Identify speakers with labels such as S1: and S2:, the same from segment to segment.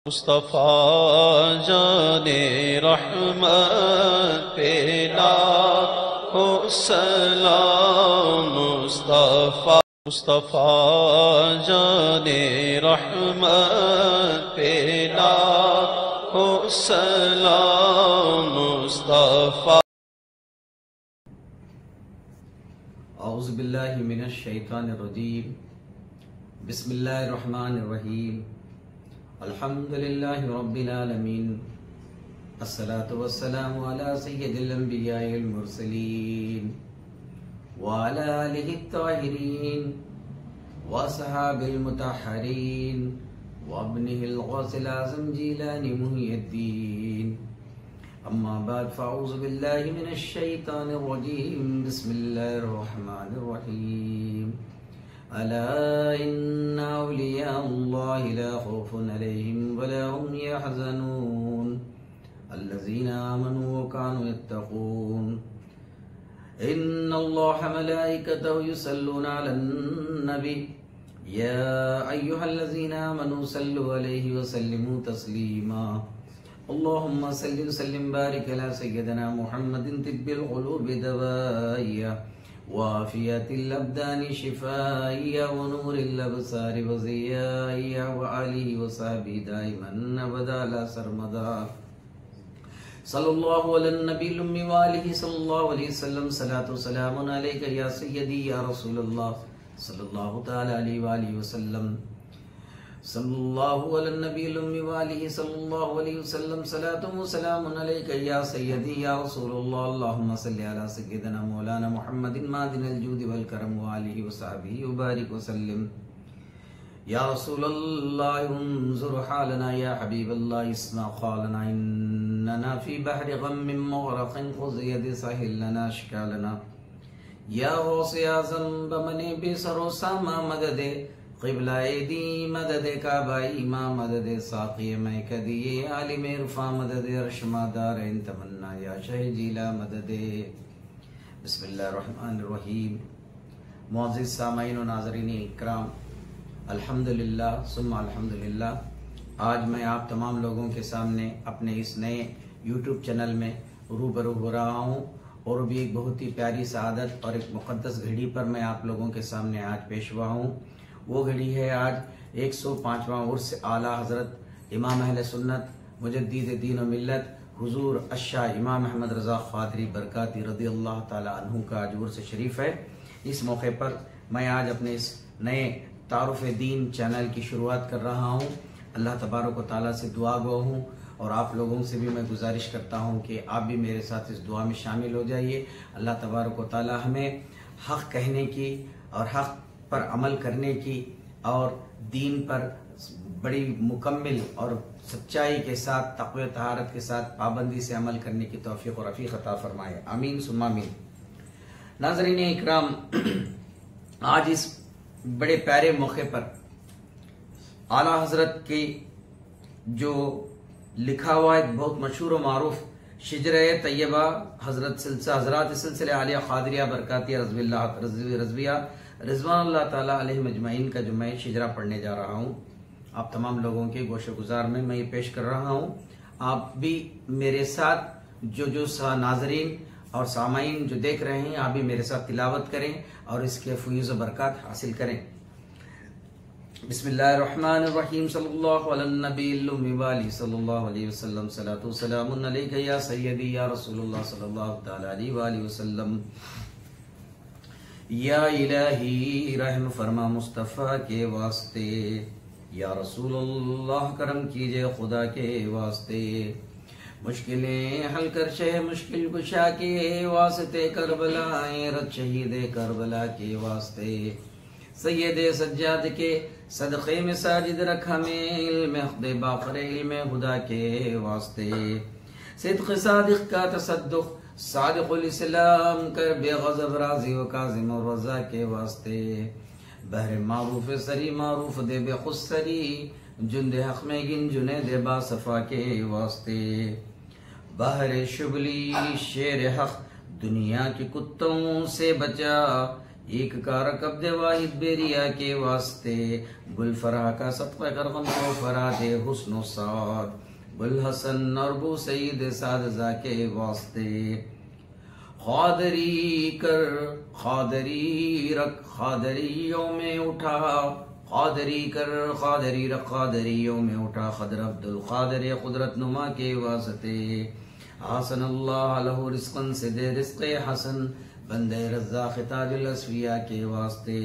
S1: मुस्तफा जाने रहमत पे लाखों सलाम। मुस्तफा जाने रहमत पे लाखों सलाम। मुस्तफा
S2: औज़ु बिल्लाहि मिनश शैतानिर रजीम। बिस्मिल्लाहिर रहमानिर रहीम। अल्हम्दुलिल्लाहि रब्बिल आलमीन। अस्सलातु वस्सलामु अला सय्यिदिल अंबियाइल मुरसलीन व अला आलिहि त्ताहिरीन व असहाबिल मुतahhaरीन व इब्निहिल गौसिल आज़म जीलानी मुहिय्यद्दीन। अम्मा बाद फ़अऊज़ु बिल्लाहि मिनश शैतानिर रजीम। बिस्मिल्लाहिर रहमानिर रहीम। अला इन्ना औलिया अल्लाहि ला खौफुन अलैहिम वला हुम यहज़नून अल्लज़ीना आमनू व कानू यत्तक़ून। इन्नल्लाहा मलाइकतहु युसल्लूना अलन नबी या अय्युहल्लज़ीना आमनू सल्लु अलैहि व सल्लिमू तस्लीमा। अल्लाहुम्मा सल्लि व सल्लिम बारिक अला सय्यिदिना मुहम्मदिन तिब्बिल क़ुलूबि दवाइया वाफियतिल अब्दानि शिफाइया व नूरिल अबसारि व ज़ियाइया व आलिहि व सहबिहि दाइमन अबदा ला सरमदा। सल्लल्लाहु अला नबील उम्मी व आलिहि सल्लल्लाहु अलैहि वसल्लम। सलातु सलामुन अलैका या सय्यदी या रसूलल्लाह सल्लल्लाहु तआला अलैहि व आलिहि वसल्लम। सल्लल्लाहु अला नबील उम्मी व आलिहि सल्लल्लाहु अलैहि वसल्लम। सलातु व सलामुन अलैका या सय्यदी या रसूलल्लाह। अल्लाहुम्मा सल्लि अला सय्यिदिना मौलाना मुहम्मदिन मादिनिल जूदि वल करम व आलिहि व सहबिहि व बारिक व सल्लिम। या रसूलल्लाह उन्जुर हालना या हबीबल्लाह इस्मा क़ालना इन्नना फी बहरि गम्मिन मुग़रक़िन ख़ुज़ यदी सहिल लना अश्कालना। या गौसे आज़म बमने बेसरो सामा मददे क़िबलाए दी मदद काबाई मा मदद साक़ी मैं कदिए आलिम इरफ़ा मदद अर्शमादार तमन्ना या शह जीला मदद। बिस्मिल्लाहिर्रहमानिर्रहीम। मुअज़्ज़िज़ सामाईन व नाज़रीन इकराम, अल्हम्दुलिल्लाह सुम्मा अल्हम्दुलिल्लाह। आज मैं आप तमाम लोगों के सामने अपने इस नए यूट्यूब चैनल में रूबरू हो रहा हूँ और भी एक बहुत ही प्यारी सआदत और एक मुक़द्दस घड़ी पर मैं आप लोगों के सामने आज पेश हुआ हूँ। वो घड़ी है आज 105वां उर्स आला हज़रत इमाम अहले सुन्नत मुजद्दिद दीन व मिल्लत हुजूर अशा इमाम अहमद रज़ा क़ादरी बरकाती रज़ी अल्लाह ताला अन्हु का आज उर्स शरीफ है। इस मौके पर मैं आज अपने इस नए तारुफ़ दीन चैनल की शुरुआत कर रहा हूँ। अल्लाह तबारक व तआला से दुआ गो हूँ और आप लोगों से भी मैं गुजारिश करता हूँ कि आप भी मेरे साथ इस दुआ में शामिल हो जाइए। अल्लाह तबारक व तआला हमें हक़ कहने की और हक़ पर अमल करने की और दीन पर बड़ी मुकम्मिल और सच्चाई के साथ तक़वा तहारत के साथ पाबंदी से अमल करने की तौफ़ीक़ और रफ़ीक़ अता फरमाए। आमीन सुम्मा आमीन। नाज़रीन इकराम, आज इस बड़े प्यारे मौके पर आला हज़रत की जो लिखा हुआ एक बहुत मशहूर व मारूफ शिजरे तैयबा हज़रात सिलसिले आलिया क़ादरिया बरकातिया रज़विया रिज़वानुल्लाह ताला अलैहिम अजमईन का जो मैं शिजरा पढ़ने जा रहा हूँ, आप तमाम लोगों के गोशे गुजार में मैं ये पेश कर रहा हूँ। आप भी मेरे साथ जो नाजरीन और सामाईन जो देख रहे हैं, आप भी मेरे साथ तिलावत करें और इसके फयूज़ व बरक़ात हासिल करें। बिस्मिल्लाहिर्रहमानिर्रहीम। सल्लल्लाहु अला नबील उम्मी व आलिहि सल्लल्लाहु अलैहि वसल्लम। सलातु व सलामुन अलैका या सय्यदी या रसूलल्लाह सल्लल्लाहु तआला अलैहि व आलिहि वसल्लम। या इलाही रहम फरमा मुस्तफ़ा के वास्ते, या रसूलल्लाह करम कीजिए खुदा के वास्ते। मुश्किलें हल कर शे मुश्किल कुशा के वास्ते, करबलाए रत शहीद करबला के वास्ते। सैयदे सज्जाद के सदक़े में साजिद रखा में इल्म खुदे बाखरे इल्म खुदा के वास्ते। सिद्क़ सादिक़ का तसद्दुक़ सादिक़ुल इस्लाम कर बेग़ज़ब राज़ी व काज़िम और रज़ा के वास्ते। बहर मारूफ सरी मारूफ दे बेखुसरी, जुंदे हक़ में गिन जुने दे बासफ़ा के वास्ते। बहर शुबली शेर हक़ दुनिया के कुत्तों से बचा, एक कार कब्दे वाहिद बेरिया के वास्ते, बुल फराह का सत्क़ा कर गम को फरादे हुस्न साद, बुल हसन और बू सईद सादजा के वास्ते। खादरी कर खादरी रख खादरियों में उठा, खादरी कर खादरी रख खादरियों में उठा, खदर अब्दुल खादर कुदरत नुमा के वास्ते। हसन अल्लाह लहू रिज़्क़न से दे रिज़्क़े हसन, बंदे रज़्ज़ाक़ ताजुल अस्फिया के वास्ते।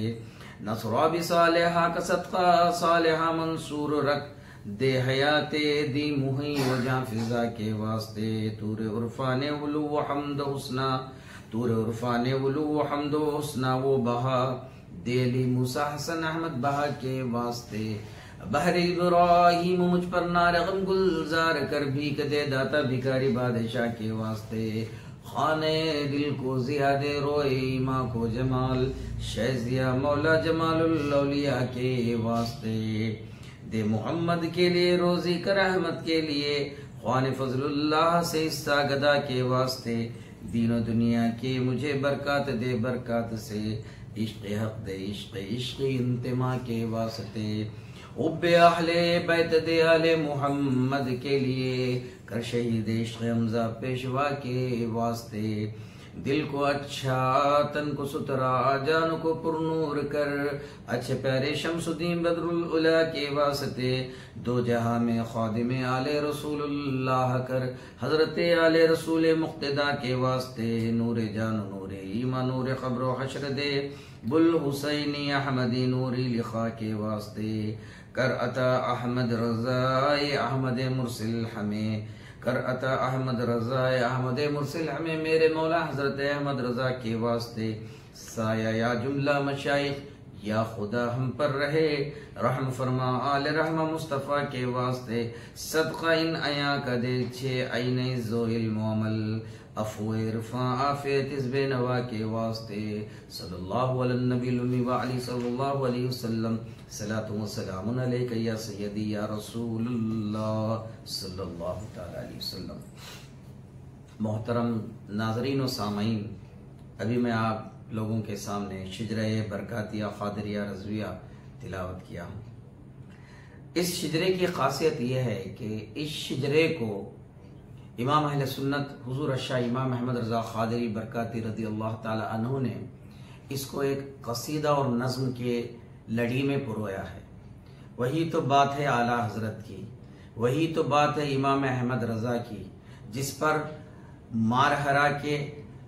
S2: नसरा भी सालिहा का सदका सालिहा मंसूर रख, दे हयाते दी मुही वजह फिजा के वास्ते। तूरे उर्फाने उलू व हमद हुस्ना, तूरे उर्फाने उलू व हमद हुस्ना वो बहा, देली मूसा हसन अहमद बहा के वास्ते। बहर इब्राहिम मुझ पर नारगम गुलजार कर भी कदे दाता भिखारी बादशाह के वास्ते। खाने दिल को जियादे रोए माँ को जमाल, शहजिया मौला जमालुल औलिया के वास्ते। दे मोहम्मद के लिए रोजी कर अहमद के लिए, ख्वान फजलुल्लाह से हिस्सा गदा के वास्ते। दीनो दुनिया के मुझे बरकत दे बरकत से, इश्क़ हक दे इश्क़ इंतिमा के वास्ते। उब्बे अहले बैत दे आले मोहम्मद के लिए, कर शहीद इश्क़ हमज़ा पेशवा के वास्ते। दिल को अच्छा तन को सुतरा जान को पुरनूर कर, अच्छे प्यारे शमसुद्दीन बदरुल उला के वास्ते। दो जहां में खादिम आले रसूलुल्लाह कर, हजरते आले रसूल मुक्तदा के वास्ते। नूरे जान नूरे ईमान नूरे क़ब्र हश्र दे, बुल हुसैनी अहमदी नूरी लिखा के वास्ते। कर अता अहमद रज़ाए अहमद मुरसिल हमें, कर अता अहमद रज़ाए अहमद मुरसिल हमें, मेरे मौला हजरत अहमद रज़ा के वास्ते। साया या जुमला मशाइख या खुदा हम पर रहे, रहम फरमा आले रहमा मुस्तफ़ा के वास्ते। सदका इन अया का दे छे आईने ज़ोइल मोमल, अफ़ो इरफ़ा आफ़ियत इस बेनवा के वास्ते। सल्लल्लाहु अलैहि नबी उम्मी व अली सल्लल्लाहु अलैहि वसल्लम, सलातु व सलामुन अलैका या सय्यदी या रसूलुल्लाह सल्लल्लाहु तआला अलैहि वसल्लम। मोहतरम नाज़रीन व सामईन, अभी मैं आप लोगों के सामने शिजरे बरकातिया क़ादिरिया रज़विया तिलावत किया हूँ। इस शिजरे की खासियत यह है कि इस शिजरे को इमाम अहले सुन्नत हुज़ूर अशा इमाम अहमद रज़ा क़ादिरी बरकाती रज़ी अल्लाह ताला अन्हु ने इसको एक कसीदा और नज़्म के लड़ी में पुरोया है। वही तो बात है आला हज़रत की, वही तो बात है इमाम अहमद रज़ा की, जिस पर मारहरा के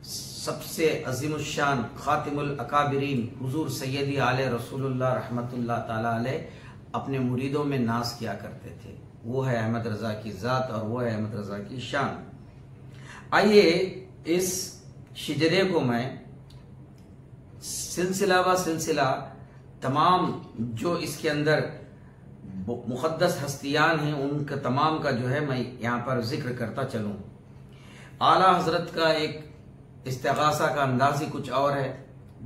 S2: सबसे अज़ीमुश्शान ख़ातिमुल अकाबिरीन हुज़ूर सैयदी आले रसूलुल्लाह रहमतुल्लाह ताला अलैह अपने मुरीदों में नाज किया करते थे। वो है अहमद रज़ा की ज़ात और वो है अहमद रज़ा की शान। आइए इस शिजरे को मैं सिलसिला व सिलसिला तमाम जो इसके अंदर मुक़द्दस हस्तियान हैं उनका तमाम का जो है मैं यहाँ पर जिक्र करता चलूँ। आला हज़रत का एक इस्तिग़ासा का अंदाज़ ही कुछ और है,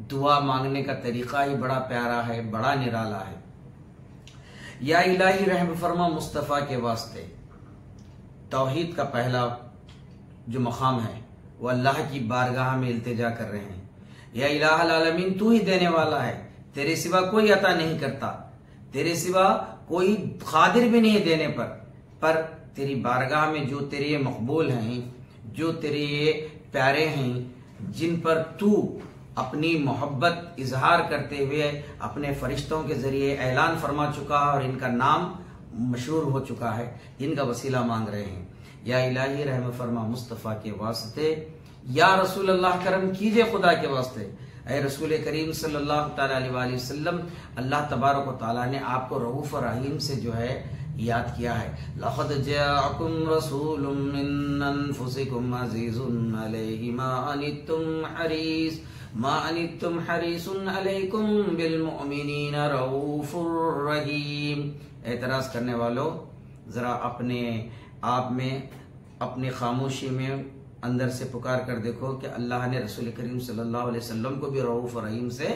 S2: दुआ मांगने का तरीक़ा ही बड़ा प्यारा है, बड़ा निराला है। या इलाही रहम फरमा मुस्तफ़ा के वास्ते। तौहीद का पहला जो मकाम है वो अल्लाह की बारगाह में इल्तिजा कर रहे हैं। या इलाहल आलमीन, तू ही देने वाला है, तेरे सिवा कोई अता नहीं करता, तेरे सिवा कोई कादिर भी नहीं देने पर तेरी बारगाह में जो तेरे ये मकबूल हैं, जो तेरे ये प्यारे हैं, जिन पर तू अपनी मोहब्बत इजहार करते हुए अपने फरिश्तों के जरिए ऐलान फरमा चुका है और इनका नाम मशहूर हो चुका है, इनका वसीला मांग रहे हैं। या इलाही रहम फरमा मुस्तफ़ा के वास्ते, या रसूल अल्लाह करम कीजिए खुदा के वास्ते। ऐ रसूल करीम सल्लल्लाहु तआला अलैहि वसल्लम, अल्लाह तबारक व तआला ने आपको रऊफ़ और रहीम से जो है याद किया है। लक़द जाअकुम रसूलुम मिन अनफुसिकुम अज़ीज़ुन अलैहि मा अनित्तुम हरीसुन अलैकुम बिल मुमिनीना रऊफ़ुर रहीम। एतराज़ करने वालों, ज़रा अपने आप में अपनी खामोशी में अंदर से पुकार कर देखो कि अल्लाह ने रसूल करीम सल्लल्लाहु अलैहि वसल्लम को भी रऊफ़ रहीम से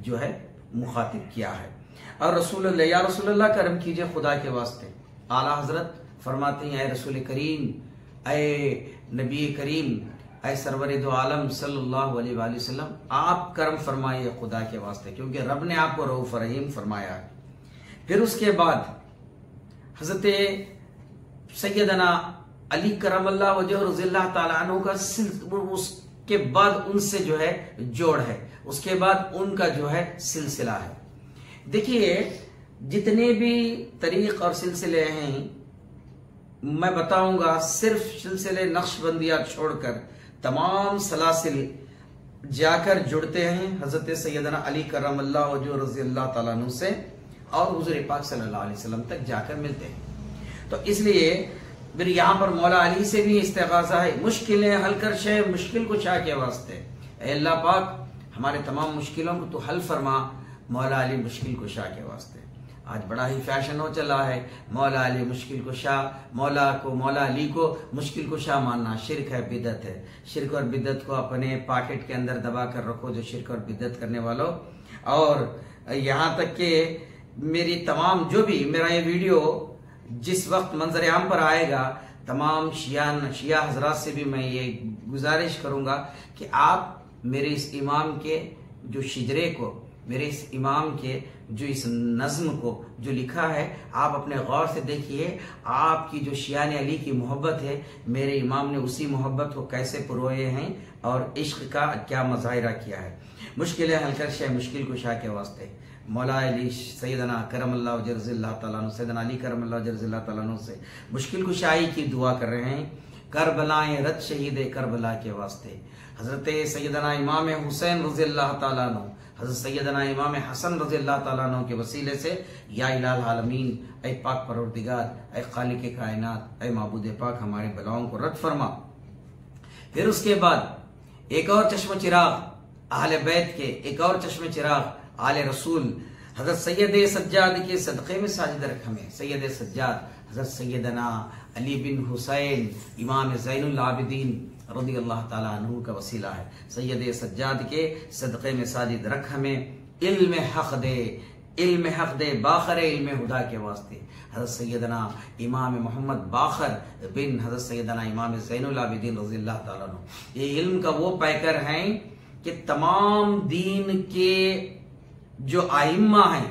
S2: जो है मुखातिब किया है। और रसूल या रसूलल्लाह करम कीजिए खुदा के वास्ते। आला हजरत फरमाते हैं, ऐ रसूल करीम, ऐ नबी करीम, ऐ सरवर दो आलम सल्लल्लाहु अलैहि वसल्लम, आप करम फरमाइए खुदा के वास्ते, क्योंकि रब ने आपको रऊफ रहीम फरमाया है। फिर उसके बाद हजरत सैयदना अली करमल्लाहु वजहहु रज़ियल्लाहु ताला अन्हु का उसके बाद उनसे जो है जोड़ है, उसके बाद उनका जो है सिलसिला है। देखिए जितने भी तरीक और सिलसिले हैं मैं बताऊंगा, सिर्फ सिलसिले नक्शबंदिया छोड़कर तमाम सलासिल जाकर जुड़ते हैं हजरत सैयदना अली करमल्लाहु वजहहु रज़ियल्लाहु ताला अन्हु से और हुज़ूर पाक सल्लल्लाहु अलैहि वसल्लम तक जाकर मिलते हैं। तो इसलिए फिर यहाँ पर मौला अली से भी इस्तिग़ासा है, मुश्किलें हल कर शे मुश्किल कुशा के वास्ते, ऐ अल्लाह पाक हमारे तमाम मुश्किलों को तो हल फरमा, मौला अली मुश्किल कुशा के वास्ते। आज बड़ा ही फैशन हो चला है मौला अली मुश्किल कुशा, मौला अली को मुश्किल कुशा मानना शिर्क है, बिदत है। शिर्क और बिदत को अपने पॉकेट के अंदर दबा कर रखो जो शिर्क और बिदत करने वालों। और यहाँ तक कि मेरी तमाम जो भी मेरा ये वीडियो जिस वक्त मंजर आम पर आएगा, तमाम शिया हजरात से भी मैं ये गुजारिश करूंगा कि आप मेरे इस इमाम के जो शिजरे को, मेरे इस इमाम के जो इस नज्म को जो लिखा है, आप अपने गौर से देखिए। आपकी जो शियान अली की मोहब्बत है, मेरे इमाम ने उसी मोहब्बत को कैसे पुरोए हैं और इश्क का क्या मज़ाहिरा किया है। मुश्किलें हल कर शे मुश्किल कुशा के वास्ते मौला अली सैयदना करमल्लाहु वजहहु रज़ियल्लाहु ताला अन्हु, सैयदना अली करमल्लाहु वजहहु रज़ियल्लाहु ताला अन्हु से मुश्किल कुशाई की दुआ कर रहे हैं। करबलाएं रत शहीद करबला के वास्ते, हजरत सैयदना इमाम हुसैन रज़ियल्लाहु ताला अन्हु, हजरत सैयदना इमाम हसन रज़ियल्लाहु ताला अन्हु के वसीले से या इलाल आलमीन, ऐ पाक परवरदिगार, ऐ खालिक कायनात, ऐ माबूद पाक हमारे बलाओं को रद्द फरमा। फिर उसके बाद एक और चश्म चिराग अहले बैत के, एक और चश्म चिराग आले रसूल हजरत सैयद सज्जाद के सदक़े में साजिद रख हमें। सैयद सज्जाद हजरत सैयदना अली बिन हुसैन इमाम ज़ैनुल आबिदीन रज़ियल्लाहु ताला अन्हु का वसीला है। सैयद सज्जाद के सदक़े में साजिद रख हमें, इल्म हक दे बाखर इल्म हुदा के वास्ते। हजरत सैयदना इमाम मोहम्मद बाखर बिन हजरत सैयदना इमाम ज़ैनुल आबिदीन रज़ियल्लाहु ताला अन्हु, ये इल्म का वो पैकर हैं कि तमाम दीन के जो आइम्मा हैं,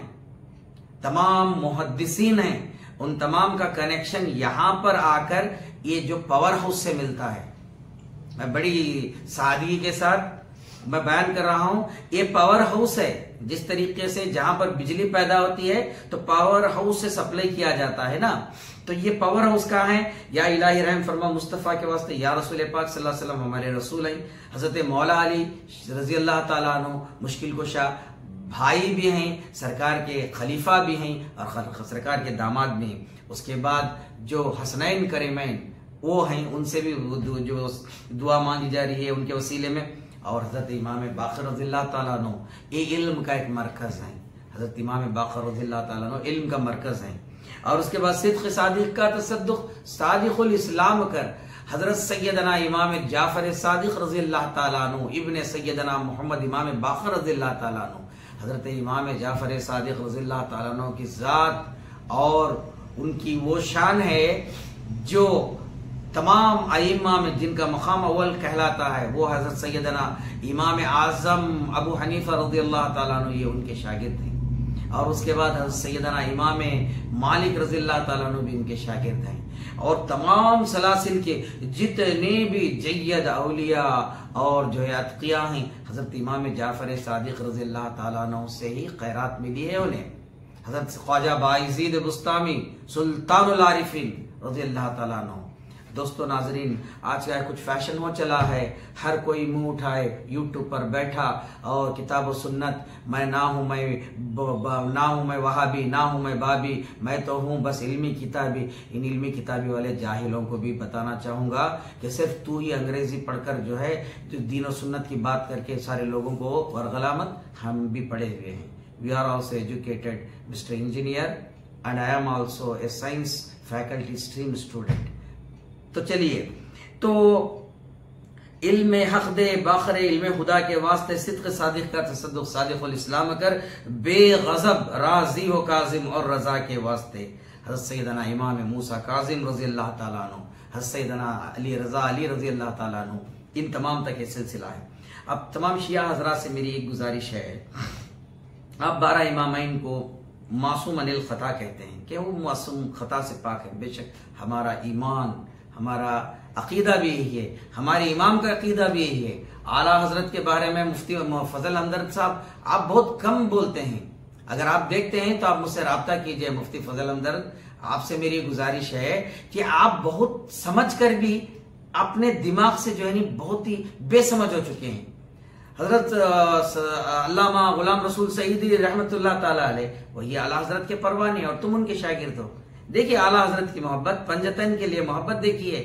S2: तमाम मुहद्दिसीन हैं, उन तमाम का कनेक्शन यहां पर आकर ये जो पावर हाउस से मिलता है। मैं बड़ी सादगी के साथ मैं बयान कर रहा हूं, ये पावर हाउस है। जिस तरीके से जहां पर बिजली पैदा होती है तो पावर हाउस से सप्लाई किया जाता है ना, तो ये पावर हाउस कहाँ है? या इलाही रहम फरमा मुस्तफ़ा के वास्ते, या रसूल पाक सल्लल्लाहु अलैहि वसल्लम हमारे रसूल हैं। हजरत मौला अली रज़ियल्लाहु ताला अन्हु मुश्किल कुशा भाई भी हैं, सरकार के खलीफा भी हैं और सरकार के दामाद भी हैं। उसके बाद जो हसनैन करीमैन वो हैं, उनसे भी जो दुआ मांगी जा रही है उनके वसीले में। और हजरत इमाम बाकर रज़ियल्लाहु ताला अन्हु ये इल्म का एक मरकज है। हजरत इमाम बाकर रज़ियल्लाहु ताला अन्हु इल्म का मरकज है। और उसके बाद सिद्क़ सादिक़ का तसद्दुक़ सादिक़ुल इस्लाम कर हजरत सैयदना इमाम जाफर सादिक़ रज़ियल्लाहु ताला अन्हु इब्ने सैयदना मोहम्मद इमाम बाकर रज़ियल्लाहु ताला अन्हु, हजरत इमाम जाफर सादिक़ रज़ियल्लाहु ताला अन्हु की ज़ात और उनकी वो शान है जो तमाम आइम्मा में जिनका मकाम अव्वल कहलाता है, वो हजरत सैयदना इमाम आज़म अबू हनीफा रज़ियल्लाहु ताला अन्हु ये उनके शागिर्द हैं। और उसके बाद हजरत सैयदना इमाम मालिक रज़ियल्लाहु ताला अन्हु भी उनके शागिर्द हैं। और तमाम सलासिल के जितने भी जय्यद औलिया और जो है अतकिया हैं, हजरत इमाम जाफर सादिक़ रज़ियल्लाहु ताला अन्हु से ही खैरात मिली है उन्हें। हजरत ख्वाजा बायज़ीद बुस्तामी सुल्तानुल आरिफीन रज़ियल्लाहु ताला अन्हु। दोस्तों नाजरीन, आज का कुछ फैशन हो चला है, हर कोई मुंह उठाए यूट्यूब पर बैठा और किताब व सुन्नत, मैं ना हूं मैं वहाबी, ना हूं मैं बाबी, मैं तो हूं बस इल्मी किताबी। इन इल्मी किताबी वाले जाहिलों को भी बताना चाहूंगा कि सिर्फ तू ही अंग्रेजी पढ़कर जो है जो दीन और सुन्नत की बात करके सारे लोगों को वरगला मत, हम भी पढ़े हुए हैं। We are also educated mister engineer and I am also a science faculty stream student. तो चलिए, तो इल्म हक दे बाखर इल्म खुदा के वास्ते सिद्क़ सादिक़ का तसद्दुक़ सादिक़ुल इस्लाम कर, बेगज़ब राज़ी हो काज़िम और रज़ा के वास्ते। हज़रत सैयदना इमाम मूसा काज़िम रज़ियल्लाहु ताला अन्हु, हज़रत सैयदना अली रज़ा अली रज़ियल्लाहु ताला अन्हु, इन तमाम तक ये सिलसिला है। अब तमाम शिया हजरात से मेरी एक गुजारिश है, आप 12 इमामैन को मासूम अनिल खता कहते हैं कि वो मासूम खता से पाक है। बेशक हमारा ईमान, हमारा अकीदा भी यही है, हमारे इमाम का अकीदा भी यही है। आला हजरत के बारे में मुफ्ती फजल हमदर्द साहब आप बहुत कम बोलते हैं, अगर आप देखते हैं तो आप मुझसे राब्ता कीजिए। मुफ्ती फजल हमदर्द, आपसे मेरी गुजारिश है कि आप बहुत समझ कर भी अपने दिमाग से जो है नी बहुत ही बेसमझ हो चुके हैं। हजरत अल्लामा गुलाम रसूल सईदी रहमतुल्लाह ताला अलैह वही आला हजरत के परवाने और तुम उनके शागिर्द हो। देखिए आला हजरत की मोहब्बत, पंजतन के लिए मोहब्बत देखिए,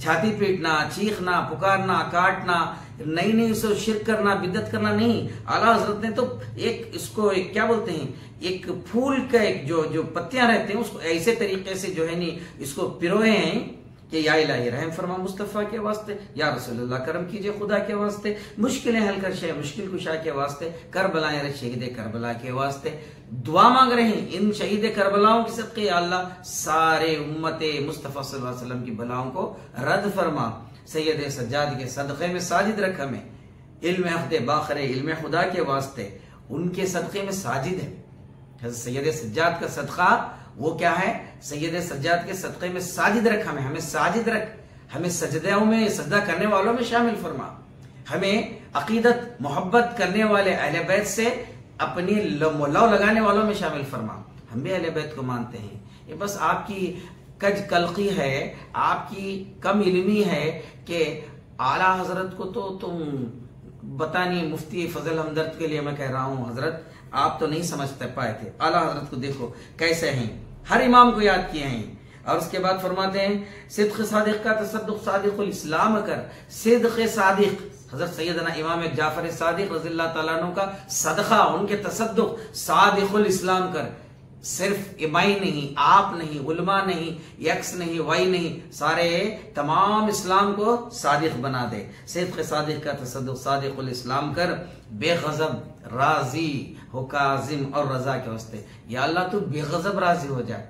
S2: छाती पीटना, चीखना, पुकारना, काटना, नई नई से शिरक करना, बिद्दत करना नहीं। आला हजरत ने तो एक इसको एक क्या बोलते हैं, एक फूल का एक जो पत्तियां रहते हैं उसको ऐसे तरीके से जो है नी इसको पिरोए हैं कि या इलाही रहम फरमा मुस्तफा के वास्ते, या रसूलुल्लाह करम कीजिए खुदा के वास्ते, मुश्किलें हल कर शे मुश्किल कुशा के वास्ते, करबला शहीद करबला के वास्ते दुआ मांग रहे हैं इन शहीद करबलाओं के सदक़े। या अल्लाह सारे उम्मते मुस्तफा सल्लल्लाहु अलैहि वसल्लम की बलाओं को रद्द फरमा, सैयद सज्जाद के सदक़े में साजिद रख हमें, इल्म अख्द बाखरे इल्म खुदा के वास्ते उनके सदक़े में साजिद है। सैयद सज्जाद का सदका वो क्या है, सैयद सज्जाद के सदक़े में साजिद रख हमें साजिद रख, हमें सजदाओं में सजदा करने वालों में शामिल फरमा, हमें अकीदत मोहब्बत करने वाले अहले बैत से अपनी लौ लगाने वालों में शामिल फरमा। हम भी अहले बैत को मानते हैं, ये बस आपकी कज कलकी है, आपकी कम इल्मी है कि आला हजरत को तो तुम बता नहीं। मुफ्ती फजल हमदर्द के लिए मैं कह रहा हूं, हजरत आप तो नहीं समझते पाए थे। आला हजरत को देखो कैसे हैं, हर इमाम को याद किए हैं। और उसके बाद फरमाते हैं सिद्क़ सादिक़ का तसद्दुक़ सादिक़ुल इस्लाम कर, सिद्क़ सादिक़ हजरत सैयदना इमाम जाफर सादिक़ रज़ियल्लाहु ताला अन्हु का सदका, उनके तसद्दुक़ सादिक़ुल इस्लाम कर। सिर्फ इमाई नहीं, आप नहीं, उलमा नहीं, यक्स नहीं, वाई नहीं, सारे तमाम इस्लाम को सादिक बना दे। सिद्क़ सादिक का तसद्दुक़ सादिक़ुल इस्लाम कर, बेगज़ब राजी हो काजिम और रजा के वास्ते। या अल्लाह तू बेगज़ब राजी हो जाए,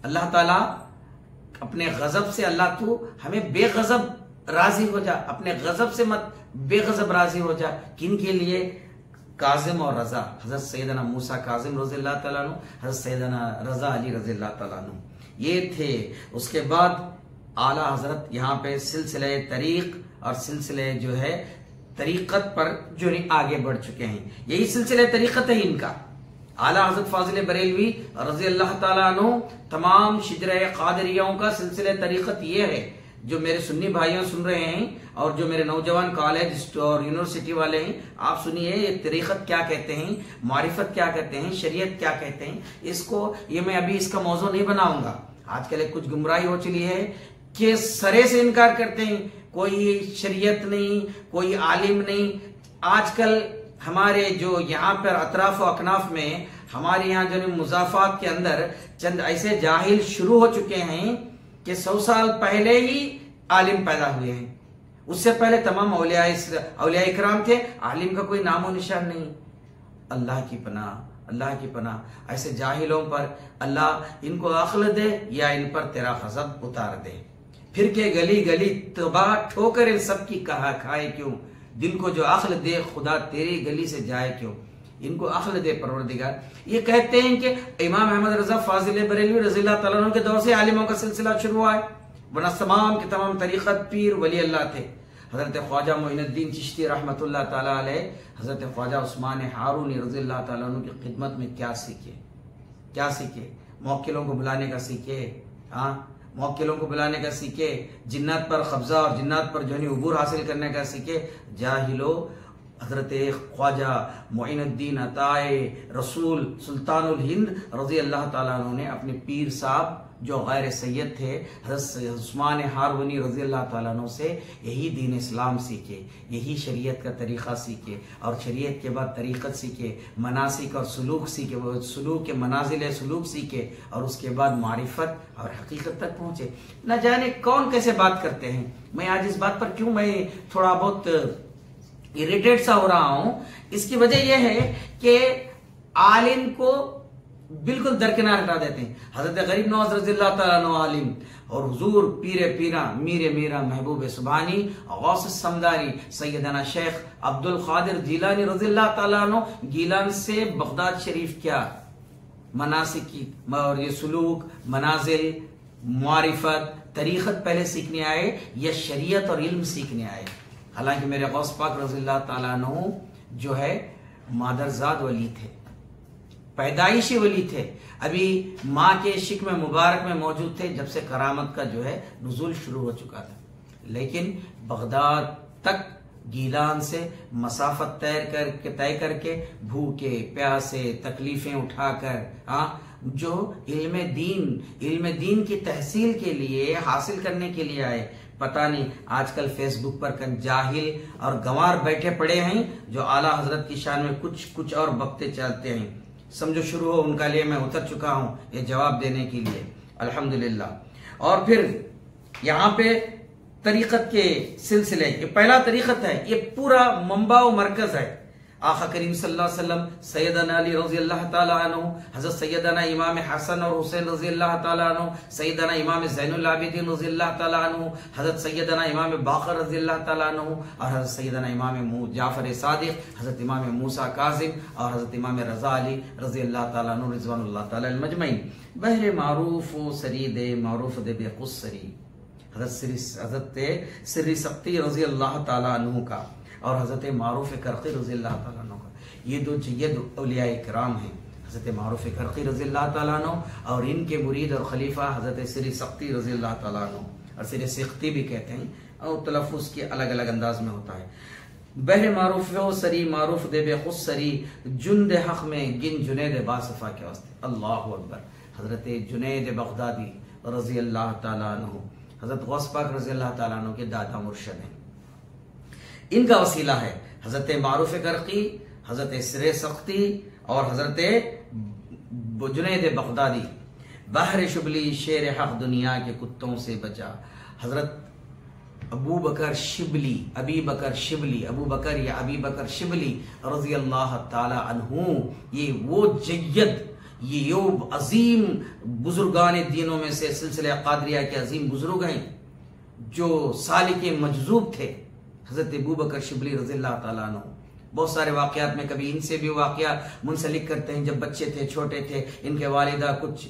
S2: अल्लाह ताला अपने गजब से अल्लाह तू हमें बेगज़ब राजी हो जा, अपने गजब से मत बेगज़ब राजी हो जा। किन के लिए? काजिम और रजा, हजरत सैयदना मूसा काजिम रज़ियल्लाहु ताला अन्हु, हजरत सैयदना रजा अली रज़ियल्लाहु ताला अन्हु, ये थे। उसके बाद आला हजरत यहाँ पे सिलसिले तरीक और सिलसिले जो है तरीकत पर जो आगे बढ़ चुके हैं, यही सिलसिले तरीकत है इनका। आला हजरत फाजिल बरेलवी रज़ियल्लाहु ताला अन्हु तमाम शिजरे कादरियों का सिलसिले तरीकत ये है। जो मेरे सुन्नी भाइयों सुन रहे हैं और जो मेरे नौजवान कॉलेज और यूनिवर्सिटी वाले हैं, आप सुनिए ये तरीक़त क्या कहते हैं, मारिफत क्या कहते हैं, शरीयत क्या कहते हैं। इसको ये मैं अभी इसका मौजू नहीं बनाऊंगा। आजकल कुछ गुमराही हो चली है कि सरे से इनकार करते हैं, कोई शरीयत नहीं, कोई आलिम नहीं। आजकल हमारे जो यहाँ पर अतराफ और अकनाफ में हमारे यहाँ जो मुजाफात के अंदर चंद ऐसे जाहिल शुरू हो चुके हैं कि 100 साल पहले ही आलिम पैदा हुए हैं। उससे पहले तमाम औलिया इकराम थे, आलिम का कोई नामो निशान नहीं। अल्लाह की पनाह, अल्लाह की पनाह। ऐसे जाहिलों पर अल्लाह इनको अक्ल दे या इन पर तेरा गज़ब उतार दे। फिर के गली गली तबाह ठोकर इन सब की कहा खाए क्यों, दिल को जो अक्ल दे खुदा तेरी गली से जाए क्यों। इनको अक्ल दे परवरदिगार। ये कहते हैं कि इमाम अहमद रजा फाजिल बरेलवी रज़ियल्लाहु ताला अन्हु के दौर से आलिमों का सिलसिला शुरू हुआ है, वरना तमाम के तमाम तरीक़त पीर वली अल्लाह थे। हजरत ख्वाजा मोइनुद्दीन चिश्ती रहमतुल्लाह ताला अलैह, हजरत ख्वाजा उस्मान हारूनी रज़ियल्लाहु ताला अन्हु की खिदमत में क्या सीखे, क्या सीखे? मौक्किलों को बुलाने का सीखे, हाँ मौक्किलों को बुलाने का सीखे, जिन्नात पर कब्जा और जिन्नात पर जो है उबूर हासिल करने का सीखे। जाहिलो हजरत ख्वाजा मोइनुद्दीन अताए रसूल सुल्तानुल हिंद रज़ियल्लाहु ताला अन्हु ने अपने पीर साहब जो गैर सैयद थे हजरत उस्मान हारूनी रज़ियल्लाहु ताला अन्हु से यही दीन इस्लाम सीखे, यही शरीयत का तरीक़ा सीखे और शरीयत के बाद तरीक़त सीखे, मनासिक और सुलूक सीखे, वो सुलूक के मनाजिल सुलूक सीखे और उसके बाद मारिफत और हकीकत तक पहुँचे। न जाने कौन कैसे बात करते हैं। मैं आज इस बात पर क्यों मैं थोड़ा बहुत इरिटेट सा हो रहा हूं, इसकी वजह यह है कि आलिम को बिल्कुल दरकिनार हटा देते हैं। हजरत गरीब नवाज रज़ियल्लाहु ताला अन्हु आलिम, और हुजूर पीरे पीरा मीरे मीरा महबूब सुबहानी गौस समदानी सैयदना शेख अब्दुल कादिर जीलानी रज़ियल्लाहु ताला अन्हु गीलान से बगदाद शरीफ क्या मनासिक की और ये सुलूक मनाजिल मारिफत तरीक़त पहले सीखने आए या शरीयत और इल्म सीखने आए। हालांकि मेरे गौस पाक रज़ियल्लाहु ताला अन्हु जो है मादरजाद वली थे, पैदाइशी वली थे, अभी माँ के इश्क में मुबारक में मौजूद थे जब से करामत का जो है नुज़ूल शुरू हो चुका था। लेकिन बगदाद तक गीलान से मसाफत तय करके भूखे प्यासे तकलीफें उठाकर जो इल्म दीन की तहसील के लिए हासिल करने के लिए आए। पता नहीं आजकल फेसबुक पर जाहिल और गंवार बैठे पड़े हैं जो आला हजरत की शान में कुछ और बकते चलते हैं। समझो शुरू हो उनका लिए मैं उतर चुका हूं ये जवाब देने के लिए अल्हम्दुलिल्लाह। और फिर यहाँ पे तरीक़त के सिलसिले, ये पहला तरीक़त है, ये पूरा मंबा व मरकज है। आका करीम सल्लल्लाहु अलैहि वसल्लम सैयदना अली रज़ियल्लाहु ताला अन्हु, हज़रत सैयदना इमाम हसन और हुसैन रज़ियल्लाहु ताला अन्हु, सैयदना इमाम ज़ैनुल आबिदीन रज़ियल्लाहु ताला अन्हु, हज़रत सैयदना इमाम बाक़र रज़ियल्लाहु ताला अन्हु और हज़रत सैयदना इमाम जाफ़र सादिक़, हज़रत इमाम मूसा काज़िम और हज़रत इमाम रज़ा अली रज़ियल्लाहु ताला अन्हु रिज़वानुल्लाह ताला अलमजमईन। बहरे मारूफ व सरीद मारूफ दे बेक़ुस्सरी हज़रत सिर्री सख्ती रज़ियल्लाहु ताला अन्हु का और हज़रत मारूफ करक़ी रज़ियल्लाहु ताला अन्हु का, ये दो जय्यद औलियाए किराम हैं। हज़रत मारूफ करक़ी रज़ियल्लाहु ताला अन्हु और इनके मुरीद और खलीफा हज़रत सिर्री सख्ती रज़ियल्लाहु ताला अन्हु, और सिर्री सख्ती भी कहते हैं और तलफ़्फ़ुज़ के अलग अलग अंदाज में होता है। बहर मारूफ हो सरी मारूफ दे बेख़ुस्सरी जुन्द हक़ में गिन जुनैद बासफ़ा के वास्ते। अल्लाहु अकबर। हज़रत जुनैद बगदादी रज़ियल्लाहु ताला अन्हु हज़रत गौस पाक रज़ियल्लाहु ताला अन्हु के दादा मुर्शद हैं, इनका वसीला है हज़रत मारूफ करक़ी, हज़रत सिर्रे सख्ती और हज़रत जुनैद बगदादी। बहर शुबली शेर हक़ दुनिया के कुत्तों से बचा। हज़रत अबू बकर शिबली रज़ियल्लाहु ताला अन्हु, ये वो जय्यद, ये यूब अजीम बुजुर्गान दीनों में से सिलसिले कादरिया के अजीम बुजुर्ग हैं जो सालिके मजजूब थे। हज़रत अबू बकर शिबली रज़ियल्लाहु ताला अन्हु, बहुत सारे वाक़यात में कभी इनसे भी वाक़या मुंसलिक करते हैं। जब बच्चे थे, छोटे थे, इनके वालिदा कुछ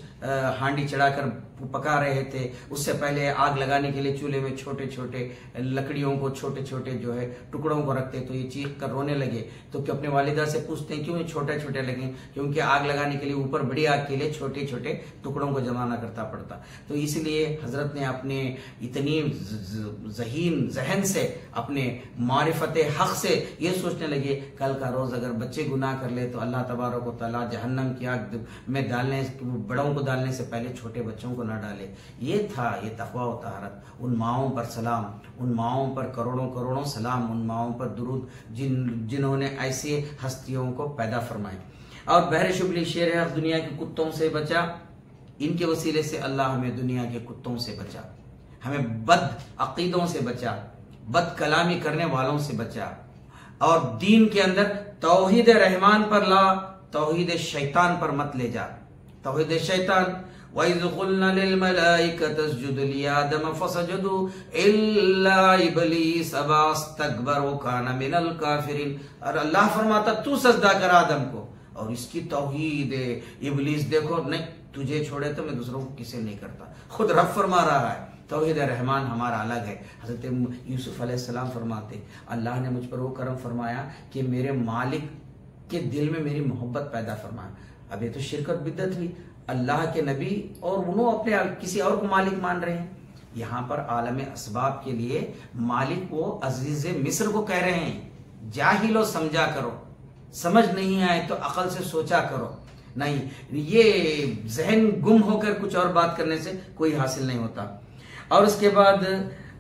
S2: हांडी चढ़ाकर पका रहे थे, उससे पहले आग लगाने के लिए चूल्हे में छोटे छोटे लकड़ियों को छोटे छोटे जो है टुकड़ों को रखते, तो ये चीख कर रोने लगे। तो कि अपने वालिदा से पूछते हैं क्यों ये छोटे छोटे लगे, क्योंकि आग लगाने के लिए ऊपर बड़ी आग के लिए छोटे छोटे टुकड़ों को जमाना करता पड़ता। तो इसलिए हजरत ने अपने इतनी ज़हीन जहन से, अपने मारिफत हक़ से ये सोचने लगे कल का रोज अगर बच्चे गुनाह कर ले तो अल्लाह तबारक व तआला जहन्नम की आग में डालने, बड़ों को डालने से पहले छोटे बच्चों को न डाले। ये था ये तक़वा व तहरत। उन माओं पर सलाम, उन माओं पर करोड़ों करोड़ों सलाम, उन माओं पर दुरूद जिन्होंने ऐसी हस्तियों को पैदा फरमाए। और बहर शुबली शेर है दुनिया के कुत्तों से बचा, इनके वसीले से अल्लाह हमें दुनिया के कुत्तों से बचा, हमें बद अकीदों से बचा, बद कलामी करने वालों से बचा, और दीन के अंदर तौहीद रहमान पर ला, तौहीद शैतान पर मत ले जा। तौहीद शैतान वइज़ क़ुल्ना लिल मलाइकति इसजुदू लिआदम फसजदू इल्ला इब्लीस अबा वस्तकबर व काना मिनल काफिरीन। और अल्लाह फरमाता तू सजदा कर आदम को, और इसकी तौहीद इब्लीस देखो, नहीं तुझे छोड़े तो मैं दूसरों को किसे नहीं करता। खुद रब फरमा रहा है तौहीद रहमान हमारा अलग है। हज़रत यूसुफ अलैहिस्सलाम फरमाते अल्लाह ने मुझ पर वो करम फरमाया कि मेरे मालिक के दिल में मेरी मोहब्बत पैदा फरमाया। अब ये तो शिरकत बिद्दत हुई, अल्लाह के नबी और उन्होंने अपने किसी और को मालिक मान रहे हैं। यहाँ पर आलम असबाब के लिए मालिक वो अजीज मिस्र को कह रहे हैं, जाहिलो समझा करो, समझ नहीं आए तो अकल से सोचा करो। नहीं, ये जहन गुम होकर कुछ और बात करने से कोई हासिल नहीं होता। और उसके बाद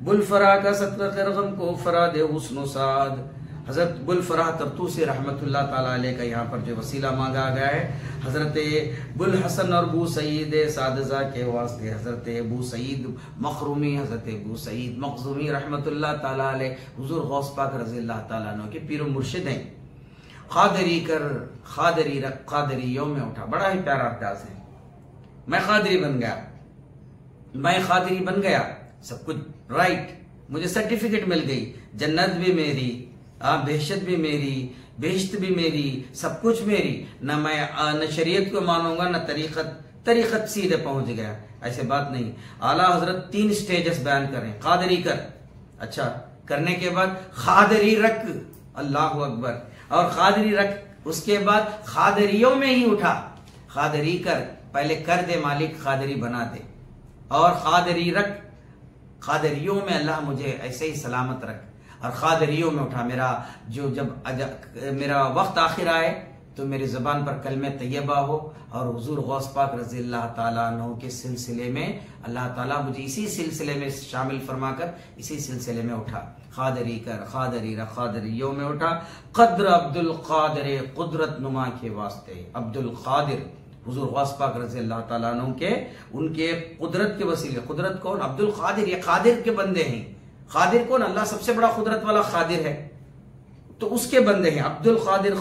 S2: बुलफरा का सत्व करगम को फराद हुस्न साद, हजरत बुलफरा तरतूसी रहमतुल्लाह ताला अलैह का यहाँ पर जो वसीला मांगा गया है, हजरत बुल हसन और बू सईद सादजा के वास्ते हजरत अबू सईद मखरूमी, हजरत अबू सईद मखजूमी रहमतुल्लाह ताला अलैह हुजूर गौस पाक रज़ियल्लाहु ताला अन्हु के पीर मुर्शिद हैं। खादरी कर खादरी रख खादरी यौम में उठा, बड़ा ही प्यारा अंदाज है। मैं खादरी बन गया, मैं खादिरी बन गया, सब कुछ राइट, मुझे सर्टिफिकेट मिल गई, जन्नत भी मेरी, बेहशत भी मेरी, बेहश्त भी मेरी, सब कुछ मेरी, न मैं न शरीयत को मानूंगा न तरीकत सीधे पहुंच गया। ऐसे बात नहीं। आला हजरत 3 स्टेजेस बयान करें। कादरी कर, अच्छा करने के बाद खादरी रख, अल्लाह अकबर, और खादरी रख, उसके बाद खादरियों में ही उठा, खादरी कर, पहले कर दे मालिक, खादरी बना दे, और खादरी रख, खादरियों में अल्लाह मुझे ऐसे ही सलामत रख, और खादरियों में उठा। मेरा जो जब मेरा वक्त आखिर आए तो मेरी जबान पर कलमे तैयबा हो, और हुजूर गौस पाक रज़ी अल्लाह ताला अन्हु के सिलसिले में अल्लाह ताला मुझे इसी सिलसिले में शामिल फरमाकर इसी सिलसिले में उठा। खादरी कर, खादरी रख, खादरियों में उठा। कद्र अब्दुल कादिर, कुदरत नुमा के वास्ते अब्दुल कादिर हुजूर गौस पाक रज़ी अल्लाह ताला अन्हु के उनके कुदरत के वसीले। कुदरत कौन? अब्दुल कादिर, ये कादिर के बंदे हैं। कादिर कौन? अल्लाह सबसे बड़ा कुदरत वाला कादिर है, तो उसके बंदे हैं। अब्दुल कादिर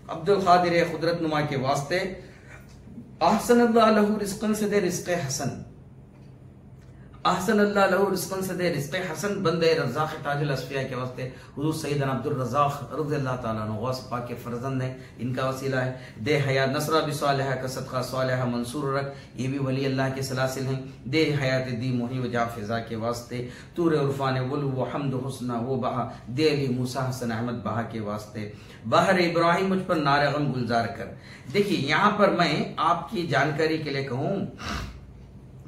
S2: अब्दुल कादिर कुदरत नुमा के वास्ते। अहसन अल्लाह लहू रिज़्क़न से दे रिज़्क़े हसन, अहसन अल्लाह लहू रिज़्क़न से दे रिज़्क़े हसन, बंदे रज़्ज़ाक़ ताजुल अस्फ़िया के वास्ते हुज़ूर सैयदना अब्दुल रज़्ज़ाक़ रज़ी अल्लाह ताला अन्हु गौस पाक के फर्जंद हैं, इनका वसीला है। दे हयात नसरा भी सालिहा का सदका सालिहा मंसूर रख, ये भी वली अल्लाह के सलासिल हैं। दे हयात दी मुही व जाफ़िज़ा के वास्ते, तूर उरफ़ान वलु व हम्द हुस्ना वो बहा, दे अली मूसा हसन अहमद बहा के वास्ते। बहर इब्राहिम मुझ पर नारे गम गुलजार कर। देखिए यहाँ पर मैं आपकी जानकारी के लिए कहूँ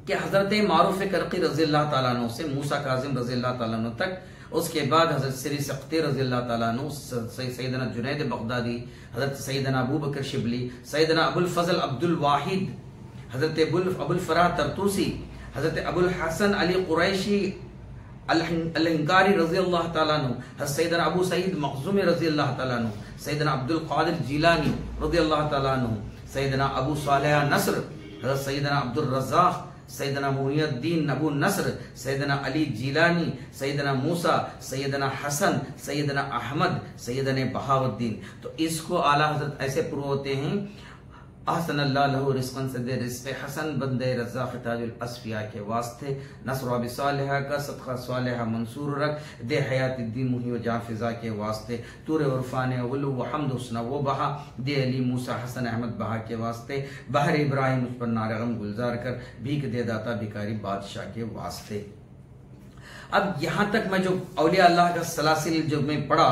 S2: कि हजरत मारूफ करकी रज़ी अल्लाह ताला अन्हु से मूसा काजिम रज़ी अल्लाह ताला अन्हु तक, उसके बाद हजरत सिरी सख्ती रज़ी अल्लाह ताला अन्हु, सैयदना जुनैद बगदादी, हजरत सैयदना अबू बकर शिबली, सैयदना अबुल फजल अब्दुल वाहिद, हजरत अबुल फराह तरतूसी, हजरत अबुल हसन अली कुरैशी अल-हिंकारी रज़ी अल्लाह ताला अन्हु, हजरत सैयदना अबू सईद मखज़ूमी रज़ी अल्लाह ताला अन्हु, सैयदना अब्दुल कादिर जिलानी रज़ी अल्लाह ताला अन्हु, सैयदना अबू सालेह नस्र, हजरत सैयदना अब्दुल रज़्ज़ाक़, सैयदना मुहियुद्दीन अबू नस्र, सैयदना अली जिलानी, सैयदना मूसा, सैयदना हसन, सैयदना अहमद, सैयदना बहाउद्दीन। तो इसको आला हजरत ऐसे प्रूव होते हैं। अहसन अल्लाह लहू रिज़्क़न से दे रिज़्क़े हसन, बंदे रज़्ज़ाक़ ताजुल अस्फ़िया के वास्ते, नस्र बि सालिहा का सदका सालिहा मंसूर रख, दे हयात दी मुही व जाफ़िज़ा के वास्ते, तूर उरफ़ान वलु व हम्द हुस्ना वो बहा, दे अली मूसा हसन अहमद बहा के वास्ते। बहर इब्राहिम मुझ पर नारे गम गुलजार कर, भीख दे दाता भिखारी बादशाह के वास्ते। अब यहाँ तक मैं जो औलिया अल्लाह का सलासिल जो मैं पढ़ा,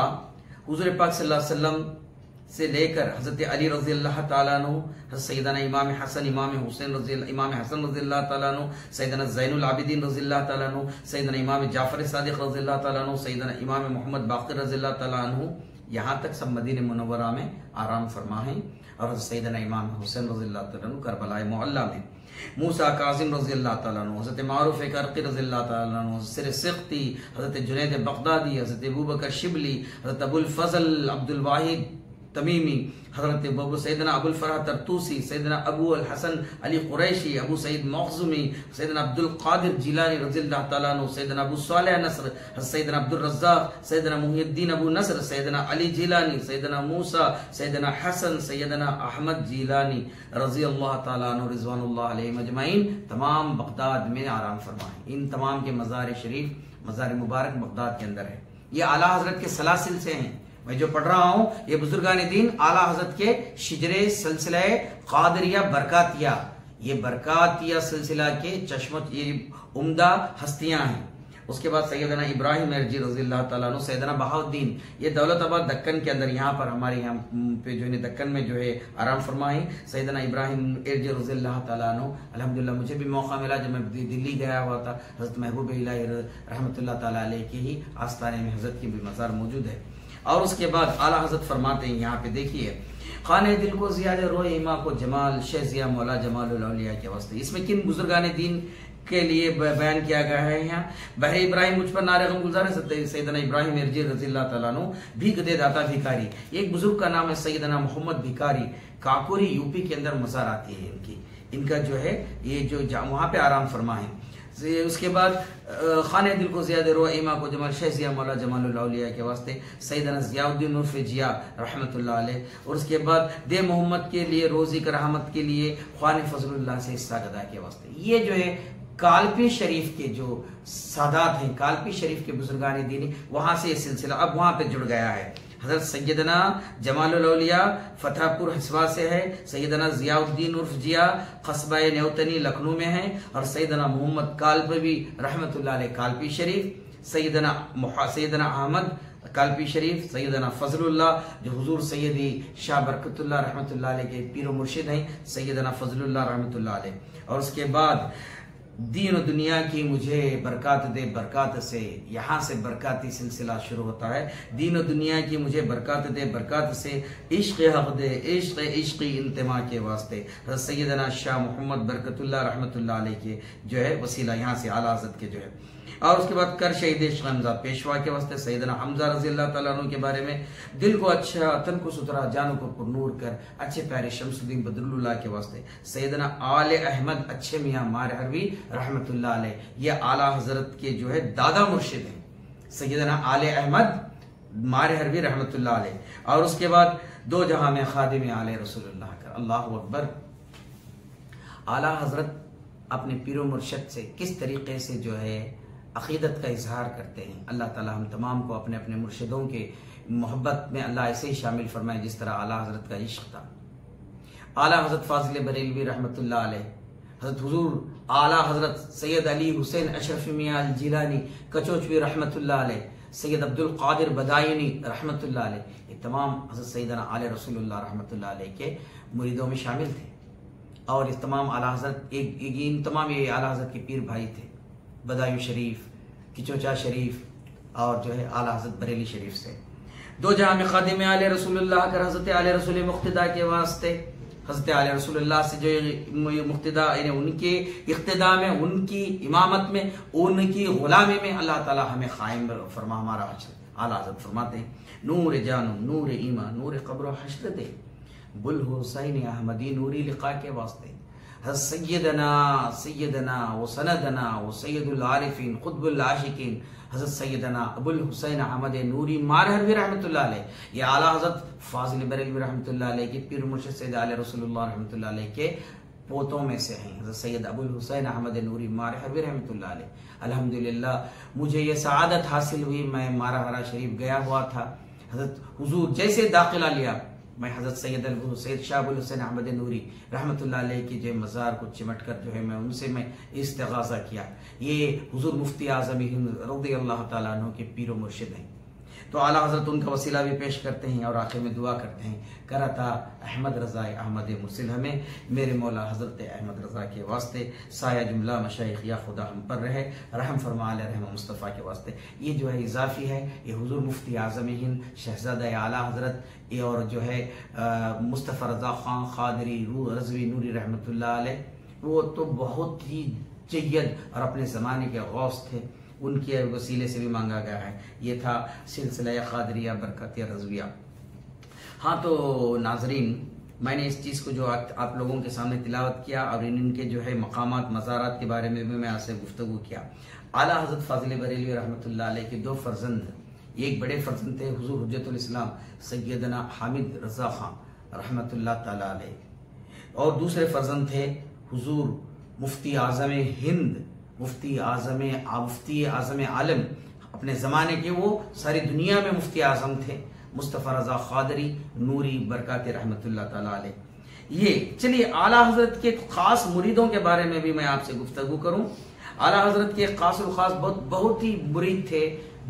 S2: हुज़ूर पाक सल्लल्लाहु अलैहि वसल्लम से लेकर हजरत अली रज़ी अल्लाह ताला अन्हु, सैयदना इमाम हसन, इमाम हुसैन इमाम हसन रज़ी अल्लाह ताला अन्हु, सैयदना ज़ैनुल आबिदीन रज़ी अल्लाह ताला अन्हु, सैयदना इमाम जाफ़र सादिक़ रज़ी अल्लाह ताला अन्हु, सैयदना इमाम मोहम्मद बाक़िर रज़ी अल्लाह ताला अन्हु, यहाँ तक सब मदीने मुनव्वरा में आराम फरमा है। और सैयदना इमाम हुसैन रज़ी अल्लाह ताला अन्हु करबला मोहल्ला में, मूसा काजिम रज़ी अल्लाह ताला अन्हु, हज़रत मारूफ करकी रज़ी अल्लाह ताला अन्हु, सिर सिख्ती, हज़रत जुनैद बगदादी, हज़रत अबू बकर शिबली, हज़रत अबुल फज़ल अब्दुल वाहिद तमीमी, हजरत अबू सैयदना अबुल फराह तरतूसी, सैयदना अबू अल हसन अली कुरैशी, अबू सईद मखज़ूमी, सैयदना अब्दुल कादिर जिलानी रज़ी अल्लाह ताला अन्हु, सैयदना अबू सालेह नस्र, सैयदना अब्दुल रज़्ज़ाक़, सैयदना मुहियुद्दीन अबू नस्र, सैयदना अली जिलानी, सैयदना मूसा, सैयदना हसन, सैयदना अहमद जिलानी रज़ी अल्लाह ताला अन्हु रिज़वानुल्लाह अलैहिम अजमईन, तमाम बगदाद में आराम फरमाए। इन तमाम के मज़ार शरीफ, मज़ार मुबारक बगदाद के अंदर है। ये आला हजरत के सलासिल से हैं। मैं जो पढ़ रहा हूं ये बुजुर्गान दीन आला हजरत के शिजरे सिलसिला कादरिया बरकातिया, ये बरकातिया सिलसिला के चश्मत ये उम्दा हस्तियां हैं। उसके बाद सैयदना इब्राहिम एरजी रज़ी अल्लाह ताला अन्हु, सैयदना बहाउद्दीन, ये दौलताबाद दक्कन के अंदर यहाँ पर हमारे यहाँ पे जो है दक्कन में जो है आराम फरमाए। सैयदना इब्राहिम एरजी रज़ी अल्लाह ताला अन्हु, अल्हम्दुलिल्लाह मुझे भी मौका मिला जब मैं दिल्ली गया हुआ था, हज़रत महबूब इलाही रहमतुल्लाह ताला अलैह की ही आस्थाने में हज़रत की भी मज़ार मौजूद है। और उसके बाद आला हज़रत फरमाते हैं यहाँ पे देखिए, खाने दिल को ज़ियादा रोए इमा को जमाल शेज़िया मौला जमालुल औलिया के वास्ते। इसमें किन बुजुर्गान दीन के लिए बयान किया गया है। यहाँ बहरे इब्राहिम मुझ पर नारे गम गुलजार है, सैयदना इब्राहिम एरजी रज़ी अल्लाह ताला अन्हु, भीख दे दाता भिखारी। एक बुजुर्ग का नाम है सैयदना मोहम्मद भिखारी, काकोरी यूपी के अंदर मज़ार आती है इनकी, इनका जो है ये जो वहाँ पे आराम फरमा है। उसके बाद खाने दिल को ज़ियादा रो इमा को जमाल शेज़िया मौला जमालुल औलिया के वास्ते, सैयदना ज़ियाउद्दीन उर्फ़ जिया रहमतुल्लाह अलैह। और उसके बाद दे मोहम्मद के लिए रोज़ी करहमत के लिए ख्वान फजलुल्लाह से हिस्सा गदा के वास्ते। ये जो है कालपी शरीफ के जो सादात हैं, कालपी शरीफ के बुजुर्गान दीनी, वहां से ये सिलसिला अब वहां पे जुड़ गया है। हजरत सैयदना जमालुल औलिया फतेहपुर हसवा से है, सैयदना जियाउद्दीन उर्फ जिया कस्बा न्योतनी लखनऊ में है, और सैयदना मोहम्मद कालपी रहमतुल्लाह अलैह कालपी शरीफ, सैयदना अहमद कालपी शरीफ, सैयदना फजलुल्लाह जो हुजूर सैयदी शाह बरकतुल्लाह रहमतुल्लाह अलैह के पीर मुर्शिद हैं, सैयदना फजलुल्लाह रहमतुल्लाह अलैह। और उसके बाद दीन और दुनिया की मुझे बरकत दे, बरकत से यहाँ से बरकती सिलसिला शुरू होता है। दीन और दुनिया की मुझे बरकत दे, बरकत से इश्क हक दे, इश्क इश्की इंतमा के वास्ते सैयदना शाह मोहम्मद बरकतुल्लाह रहमतुल्लाह अलैह के जो है वसीला, यहाँ से आला हज़रत के जो है। और उसके बाद कर शहीद इश्क हमजा पेशवा के वास्ते सैयदना हमजा रज़ी अल्लाह तआला अन्हु के बारे में, दिल को अच्छा, तन को सुथरा, जानों को पुरनूर कर अच्छे प्यारे शमसुद्दीन बदरुल्लाह के वास्ते सैयदना आले अहमद अच्छे मियाँ मार हरवी रहमतुल्लाह अलैह, ये आला हजरत के जो है दादा मुर्शिद हैं, सैयदना आले अहमद मार हरवी रहमतुल्लाह अलैह। और उसके बाद दो जहां में खादिम आले रसूलुल्लाह कर, अल्लाहु अकबर। आला हजरत अपने पीरो मुर्शद से किस तरीके से जो है अकीदत का इजहार करते हैं। अल्लाह ताला हम तमाम को अपने अपने मुर्शिदों के मोहब्बत में अल्लाह ऐसे ही शामिल फरमाए जिस तरह आला हजरत का इश्क था। आला हजरत फाजिल बरेलवी रहमतुल्लाह अलैह, हजरत हुजूर आला हजरत सैयद अली हुसैन अशरफ मियां अल जिलानी कचोचवी रहमतुल्लाह अलैह, सैयद अब्दुल कादिर बदायनी रहमतुल्लाह अलैह, ये तमाम हजरत सैयदना आले रसूलुल्लाह रहमतुल्लाह अलैह के मुरीदों में शामिल थे। और इस तमाम आला हजरत इन तमाम ये आला हजरत के पीर भाई थे, बदायूं शरीफ, किचोचा शरीफ और जो है आला हजरत बरेली शरीफ से। दो जहां में खादिम आले रसूलुल्लाह कर हजरत आले रसूल मुक्तदा के वास्ते, हजरत आले रसूलुल्लाह से जो मुक्तदा यानी उनके इक्तदा में, उनकी इमामत में, उनकी गुलामी में अल्लाह ताला हमें कायम फरमा। हमारा आला हजरत फरमाते हैं, नूर जानो नूर ईमान नूर कब्र हश्र दे, बुल हुसैन अहमदी नूरी लिका के वास्ते, सैयदना सैयदना व सनदना व सैयदुल आरिफीन खुतबुल आशिकीन हजरत सैयदना अबुल हुसैन अहमद नूरी मार हरवी रहमतुल्लाह अलैह, ये आला हजरत फाजिल बरेलवी रहमतुल्लाह अलैह के पीर मुर्शिद सैयद आले रसूलुल्लाह रहमतुल्लाह अलैह के पोतों में से हैं, हजरत सैयद अबुल हुसैन अहमद नूरी मार हरवी रहमतुल्लाह अलैह। अल्हम्दुलिल्लाह मुझे ये सआदत हासिल हुई, मैं मारा हरा शरीफ गया हुआ था, हजरत हुजूर जैसे दाखिला लिया मैं हजरत सैयद शाह अबुल हुसैन अहमद नूरी रहमतुल्लाह अलैह की जो मज़ार को चिमट कर जो है मैं उनसे मैं इस्तिग़ासा किया। ये हुजूर मुफ्ती आज़म हिंद रज़ियल्लाहु ताला अन्हु के पीरो मुर्शिद हैं, तो आला हजरत उनका वसीला भी पेश करते हैं और आखिर में दुआ करते हैं, करता अहमद रज़ा अहमद मुरसिल हमें मेरे मौला हजरत अहमद रज़ा के वास्ते साया जुमला मशाइख या खुदा हम पर रहे, रहम फरमा अल रहम मुस्तफ़ा के वास्ते। ये जो है इजाफी है, ये हुजूर मुफ्ती आज़म हिंद शहजादा आला हजरत ये और जो है मुस्तफ़ा रज़ा खान क़ादरी रज़वी नूरी रहमतुल्लाह अलैह, वो तो बहुत ही जय्यद और अपने ज़माने के गौस थे, उनके वसीले से भी मांगा गया है। ये था सिलसिला क़ादरिया बरकतिया रज़विया। हाँ तो नाजरीन, मैंने इस चीज़ को जो आप लोगों के सामने तिलावत किया और इनके जो है मकामात मज़ारात के बारे में भी मैं आपसे गुफ्तगू किया। आला हज़रत फाजिल बरेलवी रहमतुल्लाह अलैह के दो फर्जंद, एक बड़े फर्जंद थे हुजूर हुज्जतुल इस्लाम सैयदना हामिद रज़ा खान रहमतुल्लाह ताला अलैह, और दूसरे फर्जंद थे हुजूर मुफ्ती आज़म हिंद, मुफ्ती आज़म आलम, अपने ज़माने के वो सारी दुनिया में मुफ्ती आज़म थे, मुस्तफ़ा रज़ा क़ादरी नूरी बरकत रहमतुल्लाह ताला अलैह। ये चलिए आला हज़रत के ख़ास मुरीदों के बारे में भी मैं आपसे गुफ्तगू करूँ। आला हज़रत के ख़ासुल ख़ास बहुत ही मुरीद थे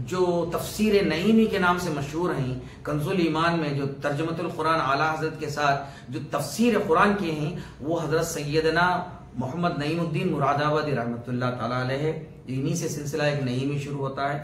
S2: जो तफसीर नईमी के नाम से मशहूर हैं। कंजुल ईमान में जो तर्जुमतुल कुरान आला हज़रत के साथ जो तफसीर कुरान किए हैं वो हज़रत सैयदना मोहम्मद नईमुद्दीन मुरादाबादी रहमतुल्लाह ताला अलैह है। इन्हीं से सिलसिला एक नईमी शुरू होता है।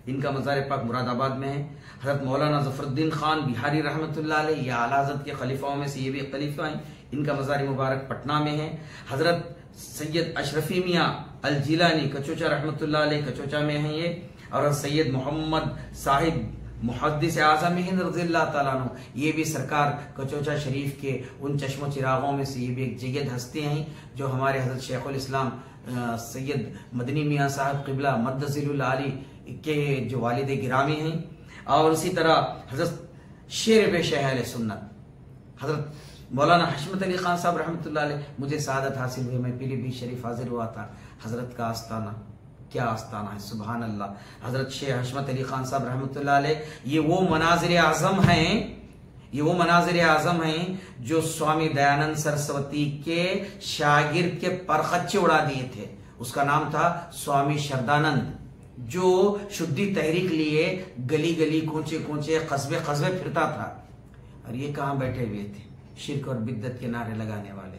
S2: इनका मज़ार पाक मुरादाबाद में है। हज़रत मौलाना ज़फ़रुद्दीन खान बिहारी रहमतुल्लाह अलैह, ये आला हज़रत के खलीफाओं में से ये भी एक खलीफा हैं। इनका मज़ार मुबारक पटना में है। हज़रत सैयद अशरफी मियाँ अल जिलानी कचोचा रहमतुल्लाह अलैह कचोचा में है ये, और सैयद मोहम्मद साहिब मुहद्दिस आज़म हिंद रज़ियल्लाहु ताला अन्हु, ये भी सरकार कचोचा शरीफ के उन चश्मो चिरागों में से ये भी एक जय्यद हस्ती हैं जो हमारे हज़रत शेखुल इस्लाम सैयद मदनी मियाँ साहब क़िबला मद्दज़िलुल आली के जो वालिद गिरामी हैं। और उसी तरह हज़रत शेर पेश अहले सुन्नत हज़रत मौलाना हशमत अली खान साहब रहमतुल्लाह अलैह, मुझे सआदत हासिल हुई, मैं पीलीभीत शरीफ हाजिर हुआ था। हजरत का आस्ताना, क्या आस्ताना है, सुभान अल्लाह। हजरत शेख हशमत अली खान साहब रहमतुल्लाह अलैह, ये वो मनाजिर आजम हैं, ये वो मनाजिर आजम हैं जो स्वामी दयानंद सरस्वती के शागिर्द के परखच्चे उड़ा दिए थे। उसका नाम था स्वामी शरदानंद, जो शुद्धि तहरीक लिए गली गली कूचे कूचे कस्बे कस्बे फिरता था। और ये कहाँ बैठे हुए थे, शिर्क और बिद्दत के नारे लगाने वाले।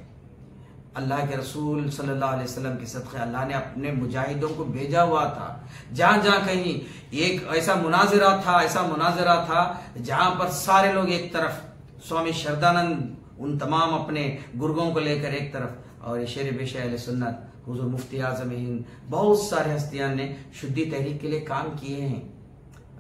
S2: अल्लाह के रसूल सल्लल्लाहु अलैहि वसल्लम के सदक़े अल्लाह ने अपने मुजाहिदों को भेजा हुआ था। जहां जहां कहीं एक ऐसा मुनाजिरा था जहां पर सारे लोग एक तरफ, स्वामी शरदानंद उन तमाम अपने गुर्गों को लेकर एक तरफ, और ये शेर बेश अहले सुन्नत हुजूर मुफ्ती आज़म हिंद, बहुत सारे हस्तियां ने शुद्धि तहरीक के लिए काम किए हैं,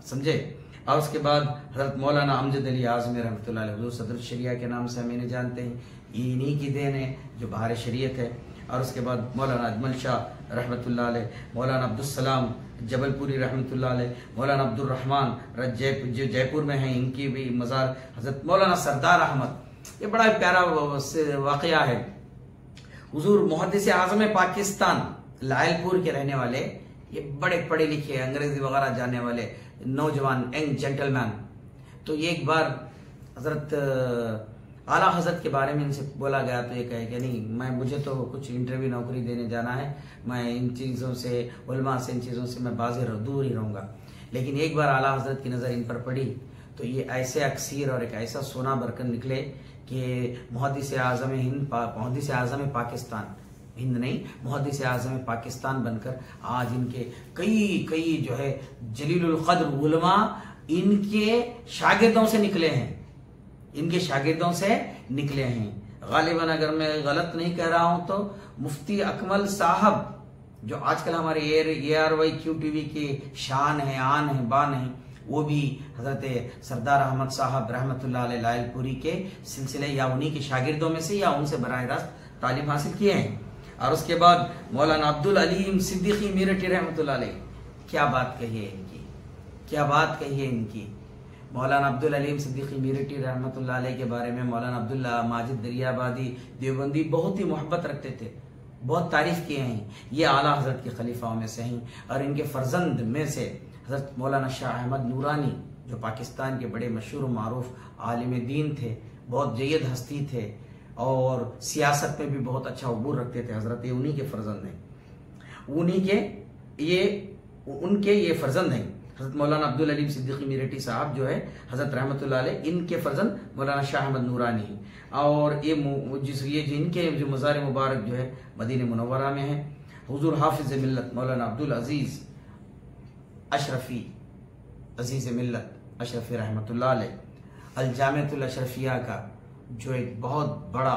S2: समझे। और उसके बाद हजरत मौलाना अमजद अली आज़मी रहमतुल्लाह अलैह, हुजूर सदर शरिया के नाम से हम इन्हें जानते हैं, ये इन्हीं की देन है जो बाहर शरीयत है। और उसके बाद मौलाना अजमल शाह रहमतुल्लाह अलैह, मौलाना अब्दुल सलाम जबलपुरी रहमतुल्लाह अलैह, मौलाना अब्दुल रहमान जो जयपुर में हैं, इनकी भी मज़ार, हजरत मौलाना सरदार अहमद। ये बड़ा प्यारा वाक़या है। हुजूर मुहद्दिस आज़म पाकिस्तान लायलपुर के रहने वाले, ये बड़े पढ़े लिखे अंग्रेजी वगैरह जानने वाले नौजवान यंग जेंटलमैन। तो ये एक बार हजरत आला हजरत के बारे में इनसे बोला गया, तो ये कहे कि नहीं, मुझे तो कुछ इंटरव्यू नौकरी देने जाना है, मैं इन चीज़ों से, उलमा से, इन चीज़ों से मैं दूर ही रहूँगा। लेकिन एक बार आला हजरत की नज़र इन पर पड़ी तो ये ऐसे अक्सीर और एक ऐसा सोना बरकन निकले कि मुहद्दिस आज़म हिंद, मुहद्दिस आज़म पाकिस्तान, हिंद नहीं, मुहद्दिस आज़म पाकिस्तान बनकर आज इनके कई जो है जलीलुल क़द्र उलमा इनके शागिर्दों से निकले हैं, इनके शागिर्दों से निकले हैं। गालिबन अगर मैं गलत नहीं कह रहा हूं तो मुफ्ती अकमल साहब, जो आजकल हमारे ARYQ TV की शान है, आन है, बान है, वो भी हजरत सरदार अहमद साहब रहमतुल्लाह अलैह लायलपुरी के सिलसिले या उन्हीं के शागिर्दों में से या उनसे बराह रास्त तालीम हासिल किए हैं। और उसके बाद मौलाना अब्दुल अलीम सिद्दीकी मेरठी रहमतुल्लाह अलैह, क्या बात कही है इनकी, क्या बात कही है इनकी। मौलाना अब्दुल अलीम सिद्दीकी मेरठी रहमतुल्लाह अलैह के बारे में मौलाना अब्दुल्ला माजिद दरियाबादी देवबंदी बहुत ही मोहब्बत रखते थे, बहुत तारीफ किए हैं। ये आला हजरत के खलीफाओं में से हैं। और इनके फर्जंद में से हजरत मौलाना शाह अहमद नूरानी, जो पाकिस्तान के बड़े मशहूर मारूफ आलिम दीन थे, बहुत जय्यद हस्ती थे और सियासत में भी बहुत अच्छा अबूर रखते थे। हजरत ये उन्हीं के फर्जंद हैं, उनके ये फर्जंद हैं। हजरत मौलाना अब्दुल अलीम सिद्दीकी मेरठी साहब जो है हजरत रहमतुल्लाह अलैह, इनके फर्जंद मौलाना शाह अहमद नूरानी हैं। और ये जिनके जो मज़ार मुबारक जो है मदीने मुनव्वरा में है। हुजूर हाफिज मिल्लत मौलाना अब्दुल अजीज अशरफी, अजीज मिल्लत अशरफी रहमतुल्लाह अलैह, अल जामिअतुल अशरफिया का जो एक बहुत बड़ा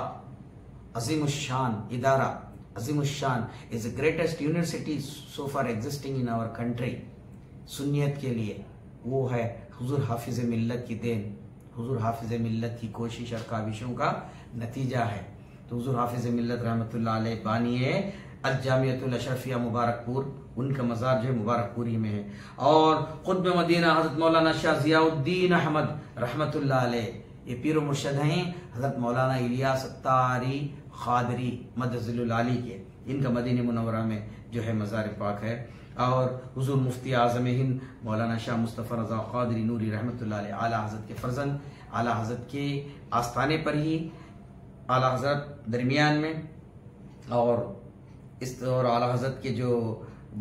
S2: अजीमुश्शान इदारा, अजीमुश्शान is the greatest university so far existing in our country सुन्नियत के लिए, वो है हुजूर हाफिज मिल्लत की देन, हुजूर हाफिज मिल्लत की कोशिश और काविशों का नतीजा है। तो हुजूर हाफिज मिल्लत रहमतुल्लाह अलैह बानिए अल जामिअतुल अशरफिया मुबारकपुर, उनका मज़ार जो है मुबारकपुरी में है। और खुतब मदीना हजरत मौलाना शाह ज़ियाउद्दीन अहमद रहमतुल्लाह अलैह, ये पीर मुर्शद हैं हजरत मौलाना इलियास अत्तारी ख़ादरी मदज़िलुल आली के, इनका मदीने मुनव्वरा में जो है मज़ार पाक है। और हुजूर मुफ्ती आज़म हिंद मौलाना शाह मुस्तफ़ा रज़ा क़ादरी नूरी रहमतुल्लाह अलैह, आला हज़रत के फर्जंद, आला हज़रत के आस्थाने पर ही आला हज़रत दरमियान में, और आला हज़रत के जो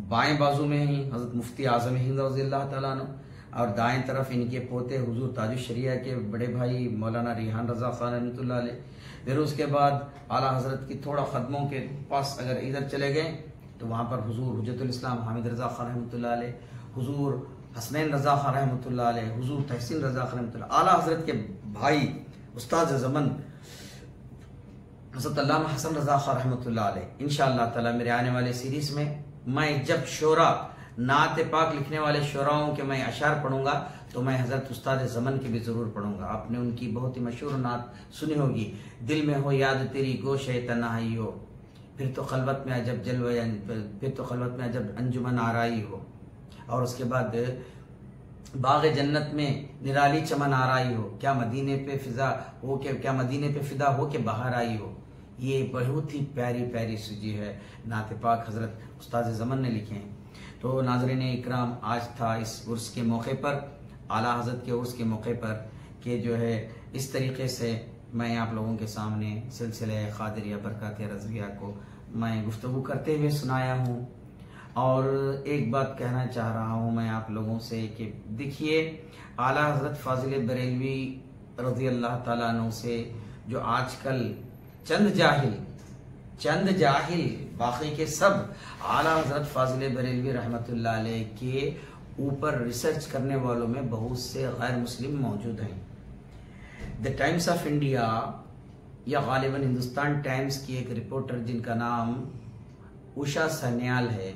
S2: बाएं बाजू में ही हज़रत मुफ्ती आज़म हिंद रज़ियल्लाहु तआला अन्हु, और दाएं तरफ इनके पोते हुजूर ताजुश शरिया के बड़े भाई मौलाना रिहान रज़ा ख़ान रहमतुल्लाह अलैह। फिर उसके बाद आला हज़रत की थोड़ा ख़दमों के पास अगर इधर चले गए तो वहाँ पर हुजूर हुज्जतुल इस्लाम हामिद रज़ा ख़ान रहमतुल्लाह अलैह, हुजूर हसनैन रज़ा ख़ान रहमतुल्लाह अलैह, हुजूर तहसीन रज़ा ख़ान रहमतुल्लाह, आला हज़रत के भाई उस्ताद ज़मन हज़रत अल्लामा हसन रज़ा ख़ान रहमतुल्लाह अलैह। इंशाअल्लाह ताला मेरे आने वाले सीरीज़ में मैं जब शोरा नात पाक लिखने वाले शोराओं के मैं अशार पढ़ूंगा तो मैं हज़रत उस्ताद ज़मन की भी ज़रूर पढ़ूंगा। आपने उनकी बहुत ही मशहूर नात सुनी होगी, दिल में हो याद तेरी गोशे तन्हाई हो, फिर तो खलवत में अजब जलवे, फिर तो खलवत में अजब अंजुमन आराई हो। और उसके बाद बाग जन्नत में निराली चमन आ रही हो, क्या मदीने पे फिदा हो के बाहर आई हो। ये बहुत ही प्यारी प्यारी सूजी है, नात पाक हजरत उस्ताद ज़मन ने लिखे हैं। तो नाज़रीन इकराम, आज था इस उर्स के मौके पर, आला हजरत के उर्स के मौके पर, कि जो है इस तरीके से मैं आप लोगों के सामने सिलसिले क़ादिरिया बरक़ात रज़विया को मैं गुफ्तगू करते हुए सुनाया हूँ। और एक बात कहना चाह रहा हूँ मैं आप लोगों से कि देखिए, आला हज़रत फ़ाज़िल बरेलवी रज़ी अल्लाह ताला अन्हु से जो आजकल चंद जाहिल बाकी के सब आला हज़रत फ़ाज़िल बरेलवी रहमतुल्लाह अलैह के ऊपर रिसर्च करने वालों में बहुत से गैर मुस्लिम मौजूद हैं। द टाइम्स ऑफ इंडिया या गालिबन हिंदुस्तान टाइम्स की एक रिपोर्टर जिनका नाम उषा सन्याल है,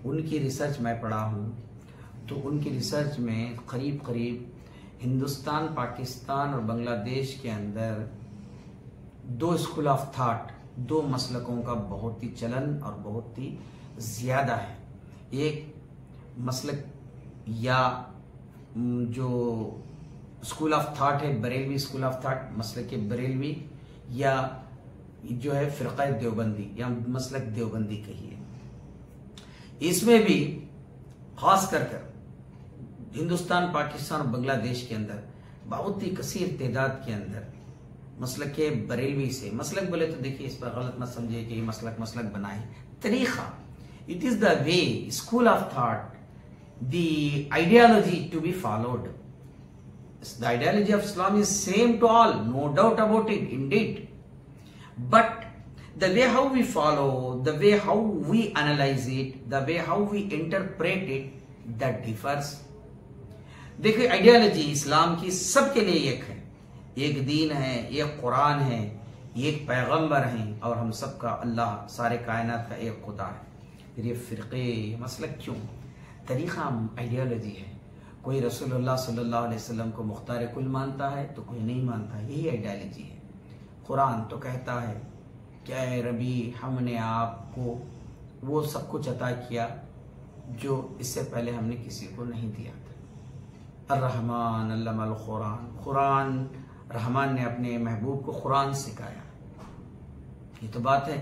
S2: उनकी रिसर्च मैं पढ़ा हूँ। तो उनकी रिसर्च में करीब हिंदुस्तान, पाकिस्तान और बांग्लादेश के अंदर 2 स्कूल ऑफ थॉट, 2 मसलकों का बहुत ही चलन और बहुत ही ज़्यादा है। एक मसलक या जो स्कूल ऑफ थॉट है बरेलवी स्कूल ऑफ थॉट, मसलक बरेलवी, या जो है फ़िरक़ा देवबंदी या मसलक देवबंदी कहिए। इसमें भी खास कर हिंदुस्तान, पाकिस्तान और बांग्लादेश के अंदर बहुत ही कसीर तादाद के अंदर मसलक बरेलवी से, मसलक बोले तो देखिए इस पर गलत मत समझिए कि ये मसलक बनाए, तरीका, it is the way, school of thought, the ideology to be followed. The ideology of Islam is same to all, no doubt about it, indeed. But the way how we follow, the way how we analyze it, the way how we interpret it, that differs. देखिए, ideology इस्लाम की सबके लिए एक है, एक दीन है, एक कुरान है, एक पैगंबर हैं, और हम सबका अल्लाह सारे कायनात का एक खुदा है। फिर ये फ़िरक़े मसलक क्यों? तरीक़ा आइडियोलॉजी है। कोई रसूलुल्लाह सल्लल्लाहु अलैहि वसल्लम को मुख्तार कुल मानता है तो कोई नहीं मानता, यही आइडियोलॉजी है। कुरान तो कहता है क्या है रबी, हमने आपको वो सब कुछ अता किया जो इससे पहले हमने किसी को नहीं दिया था। अर्रहमान अल्लमल कुरान, कुरान रहमान ने अपने महबूब को कुरान सिखाया। ये तो बात है।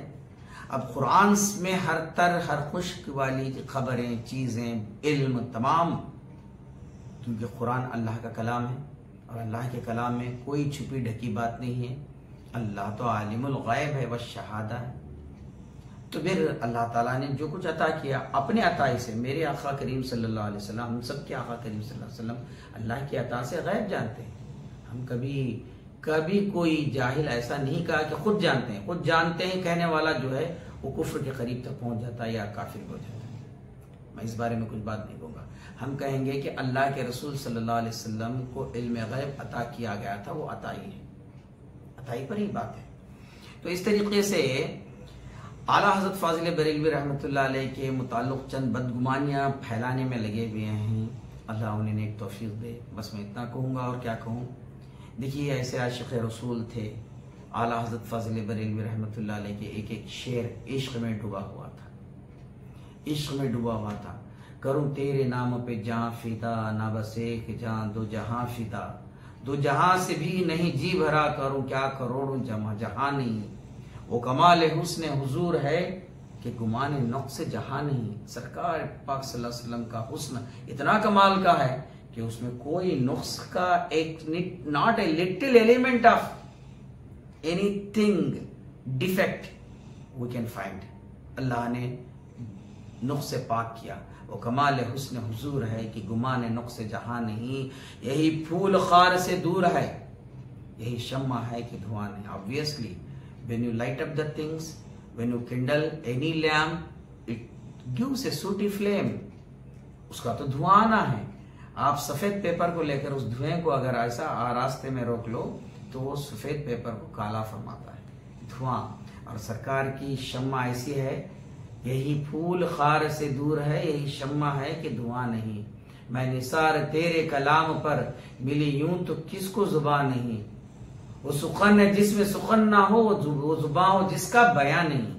S2: अब कुरान में हर खुश्क वाली खबरें, चीज़ें, इल्म तमाम, क्योंकि कुरान अल्लाह का कलाम है और अल्लाह के कलाम में कोई छुपी ढकी बात नहीं है। अल्लाह तो आलिमुल गैब है व शहादा है। तो फिर अल्लाह ताला ने जो कुछ अता किया अपने अताई से, मेरे आका करीम सल्लल्लाहु अलैहि वसल्लम, हम सब के आका करीम सल्लल्लाहु अलैहि वसल्लम अल्लाह की अता से गैब जानते हैं। हम कभी कोई जाहिल ऐसा नहीं कहा कि खुद जानते हैं। खुद जानते हैं कहने वाला जो है वो कुफ्र के करीब तक पहुंच जाता है या काफिर हो जाता है। मैं इस बारे में कुछ बात नहीं कहूँगा। हम कहेंगे कि अल्लाह के रसूल सल्लल्लाहु अलैहि वसल्लम को इल्म गैब अता किया गया था, वो अताई है, अताई पर ही बात है। तो इस तरीके से आला हज़रत फ़ाज़िल बरेलवी रहमतुल्लाह अलैह के मुताल्लिक़ चंद बदगुमानियाँ फैलाने में लगे हुए हैं। अल्लाह उन्हें एक तौफ़ीक़ दे। बस मैं इतना कहूँगा और क्या कहूँ। देखिए, ऐसे आशिक़ रसूल थे आला हज़रत फ़ाज़िल बरेलवी रहमतुल्लाह अलैह के एक शेर इश्क़ में डूबा हुआ था, इश्क़ में डूबा हुआ था। करूं तेरे नाम पे जां फिदा, ना बस एक जां दो जहां फिदा, दो जहां से भी नहीं जी भरा, करूं क्या करोड़ों जमा जहां नहीं। वो कमाल हुस्न हुजूर है कि गुमान नुक्स जहां नहीं। सरकार पाक सल्लल्लाहु अलैहि वसल्लम का हुस्न इतना कमाल का है कि उसमें कोई नुक्स का एक not a little element of anything defect we can find. Allah ने नुक्स से पाक किया। वो कमाल हुस्न हुजूर है कि गुमान नुक्स जहां नहीं। यही फूल खार से दूर है, यही शम्मा है कि धुआं नहीं। Obviously when you light up the things, when you Kindle any lamp, it gives ए सूटी फ्लेम। उसका तो धुआं आना है। आप सफेद पेपर को लेकर उस धुएं को अगर ऐसा रास्ते में रोक लो तो वो सफेद पेपर को काला फरमाता है, धुआं। और सरकार की शम्मा ऐसी है, यही फूल खार से दूर है, यही शम्मा है कि धुआं नहीं। मैं निसार तेरे कलाम पर मिली यूं तो किसको जुबान नहीं। वो सुखन है जिसमें सुखन ना हो, वो जुबान हो जिसका बयान नहीं।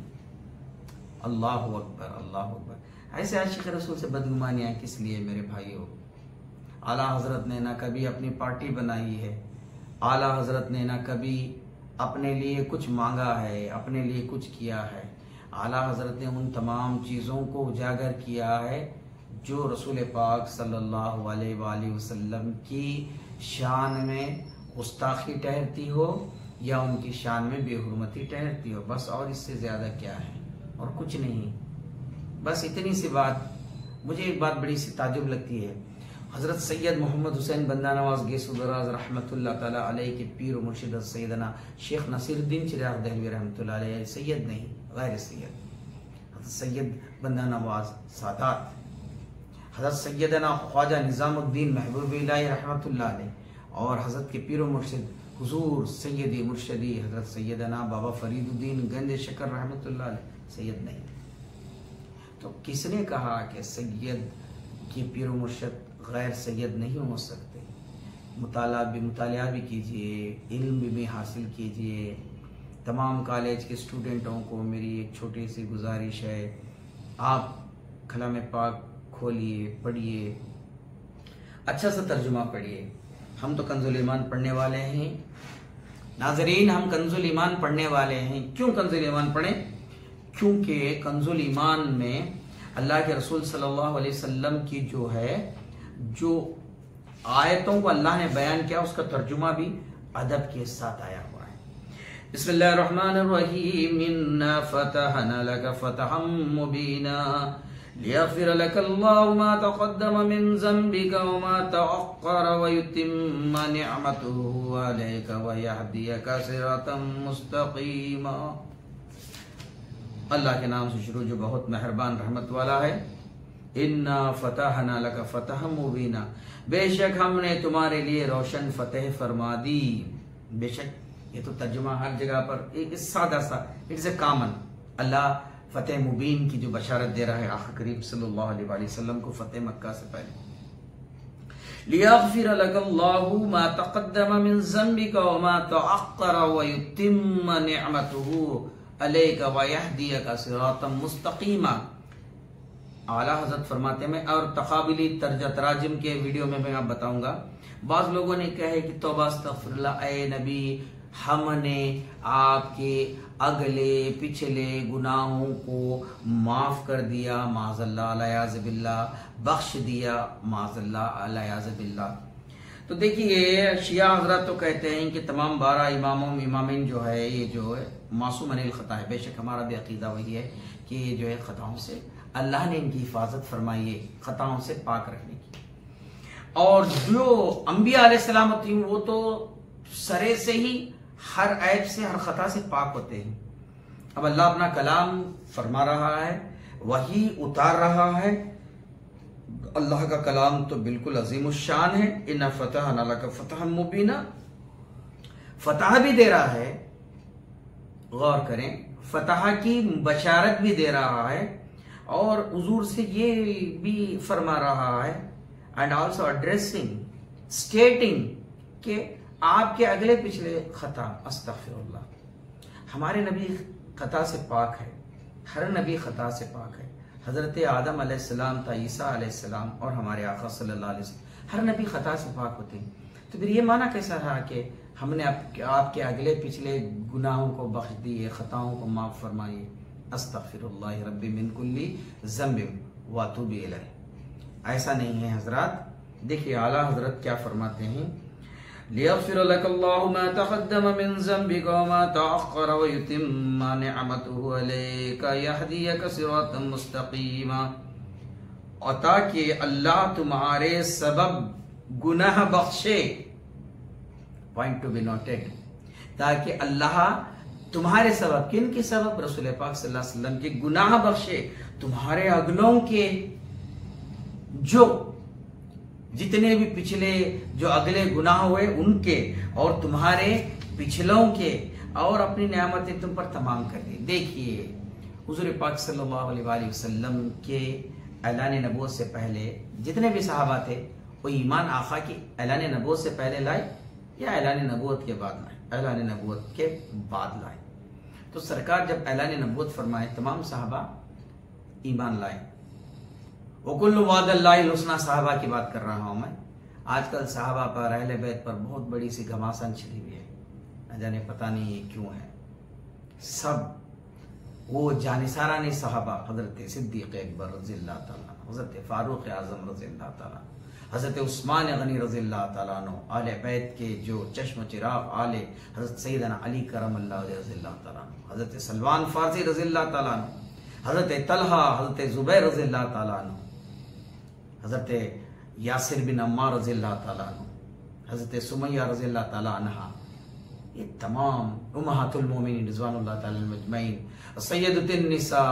S2: अल्लाह अकबर, अल्लाह अकबर। ऐसे आशिक़ रसूल से बदगुमानियां किस लिए मेरे भाइयों? आला हजरत ने ना कभी अपनी पार्टी बनाई है, आला हजरत ने ना कभी अपने लिए कुछ मांगा है, अपने लिए कुछ किया है। आला हजरत ने उन तमाम चीज़ों को उजागर किया है जो रसूल पाक सल्लल्लाहु अलैहि वसल्लम की शान में गुस्ताखी ठहरती हो या उनकी शान में बेहुरमती ठहरती हो, बस। और इससे ज़्यादा क्या है, और कुछ नहीं। बस इतनी सी बात। मुझे एक बात बड़ी सी ताजुब लगती है, हज़रत सैयद मोहम्मद हुसैन बंदा नवाज गेसुदराज रहमतुल्लाह ताला अलैहि के पीर और मुर्शिद सैयदना शेख नसीरुद्दीन चिराग दहलवी रहमतुल्लाह अलैहि, सैयद नहीं गैर सैयद, सैयद बंदा नवाज सादात, हज़रत सैयदना ख्वाजा निज़ामुद्दीन महबूब इलाही रहमतुल्लाह अलैहि, और हज़रत के पीर और मुर्शिद हुजूर सैयदी मुर्शदी हज़रत सैयदना बाबा फरीदुद्दीन गंज शकर रहमतुल्लाह अलैहि, सैयद नहीं। तो किसने कहा कि सैयद के पीर और मुर्शिद गैर सैयद नहीं हो सकते? मुतालिया भी कीजिए, इल्म भी हासिल कीजिए। तमाम कॉलेज के स्टूडेंटों को मेरी एक छोटी सी गुजारिश है, आप कलाम पाक खोलिए, पढ़िए, अच्छा सा तर्जुमा पढ़िए। हम तो कंजुल ईमान पढ़ने वाले हैं नाजरीन, हम कंजुल ईमान पढ़ने वाले हैं। क्यों कंजुल ईमान पढ़ें? क्योंकि कंजुल ईमान में अल्लाह के रसूल सल्लल्लाहु अलैहि वसल्लम की जो आयतों को अल्लाह ने बयान किया उसका तर्जुमा भी अदब के साथ आया हुआ है। बिस्मिल्लाहिर्रहमानिर्रहीम, इन्ना फतहना लका फतहम मुबीना लियग़फ़िर लकल्लाहु मा तक़द्दम मिन ज़ंबिका व मा तअख़्ख़र व युतिम्म निअमतहु अलैका व यहदियका सिरातम मुस्तक़ीमा। अल्लाह के नाम से शुरू जो बहुत मेहरबान रहमत वाला है। इन्ना फतहना लका फतहम मुबीना, बेशक हमने तुम्हारे लिए रोशन फतेह फरमा दी। बेशक ये तो तर्जुमा हर जगह पर एक सादा सा, इट्स ए कॉमन। अल्लाह फतेह मुबीन की जो बशारत दे रहा है आक़ा करीम सल्लल्लाहु अलैहि वसल्लम को फतेह मक्का से पहले। लियग़फ़िर लकल्लाहु मा तक़द्दम मिन ज़ंबिका व मा तअख़्ख़र व युतिम्म निअमतहु अलैका व यहदियका सिरातम मुस्तक़ीमा। आला हज़रत फरमाते हैं, और तक़ाबुली तराजिम के वीडियो में मैं आप बताऊंगा। बाज़ लोगों ने कहा है कि तौबा अस्तग़फ़िरुल्लाह, ए नबी हमने आपके अगले पिछले गुनाहों को माफ कर दिया, माज़ल्लाह अलयाज़बिल्लाह, बख्श दिया, माज़ल्लाह अलयाज़बिल्लाह। तो देखिए शिया हजरत तो कहते हैं कि तमाम 12 इमामीन जो है ये जो है मासूम अनिल खता है। बेशक हमारा भी अकीदा वही है कि ये जो है खताओं से अल्लाह ने इनकी हिफाजत फरमाई है, खताओं से पाक रखने की। और जो अंबिया अलैहिस्सलाम थी वो तो सरे से ही हर ऐब से, हर खता से पाक होते हैं। अब अल्लाह अपना कलाम फरमा रहा है, वही उतार रहा है। अल्लाह का कलाम तो बिल्कुल अजीमुश्शान है। इन्ना फतहना लका फतहम मुबीना, फतह भी दे रहा है, गौर करें, फतह की बशारत भी दे रहा है और हुजूर से ये भी फरमा रहा है एंड ऑल्सो एड्रेसिंग, स्टेटिंग कि आपके अगले पिछले खता अस्तग़फिरुल्लाह। हमारे नबी खता से पाक है, हर नबी खता से पाक है। हजरत आदम अलैहिस्सलाम था, ईसा अलैहिस्सलाम और हमारे आका सल्लल्लाहु अलैहि वसल्लम, हर नबी खता से पाक होते हैं। तो फिर ये माना कैसा रहा कि हमने आपके अगले पिछले गुनाहों को बख्श दिए, खताओं को माफ फरमाइए। अस्तग़फिरुल्लाह रब्बी मिन कुल्ली ज़ंबिन व अतूबु इलैह। ऐसा नहीं है हजरत। देखिए आला हजरत क्या फरमाते हैं, लियग़फ़िर लकल्लाहु मा तक़द्दम मिन ज़ंबिका व मा तअख़्ख़र व युतिम्म निअमतहु अलैका यहदियका सिरातम मुस्तक़ीमा। और ताकि अल्लाह तुम्हारे सबब गुनाह बख्शे, पॉइंट टू बी नोटेड, ताकि अल्लाह तुम्हारे सबब, किन के सबब? रसूल पाक सल्लल्लाहु अलैहि वसल्लम के गुनाह बख्शे, तुम्हारे अगलों के जो जितने भी पिछले जो अगले गुनाह हुए उनके और तुम्हारे पिछलों के, और अपनी नेमतें तुम पर तमाम कर दी। देखिए हुजूर पाक सल्लल्लाहु अलैहि वसल्लम के ऐलान नबूवत से पहले जितने भी सहाबा थे वो ईमान आका की ऐलान नबूवत से पहले लाए या ऐलान नबूवत के बाद लाए? ऐलान नबूवत के बाद लाए। तो सरकार जब ऐलान नबूवत फरमाए तमाम सहाबा ईमान लाए। वकुल्लु वादल्लाहिल हुस्ना, सहाबा की बात कर रहा हूं मैं। आजकल सहाबा पर, अहले बैत पर बहुत बड़ी सी घमासान छिड़ी हुई है, न जाने पता नहीं ये क्यों है। सब वो जानिसारानी सहाबा, हजरत सिद्दीक अकबर रज़ियल्लाहु ताला, हजरत फारूक आज़म रज़ियल्लाहु ताला, हजरत उस्मान गनी रज़ियल्लाहु ताला अन्हु, आले बैत के जो चश्म चिराग आले हजरत सैयदना अली करमल्लाहु वजहहु रज़ियल्लाहु ताला अन्हु, हजरत सलमान फारसी रज़ियल्लाहु ताला अन्हु, हजरत तलहा, हजरत जुबैर रज़ियल्लाहु ताला अन्हु, हजरत यासिर बिन अम्मार रज़ियल्लाहु ताला अन्हु, हजरत सुमैया रज़ियल्लाहु ताला अन्हा, ये तमाम उम्महातुल मोमिनीन रिज़वानुल्लाह ताला अलैहिम अजमईन, सय्यदतुन निसा,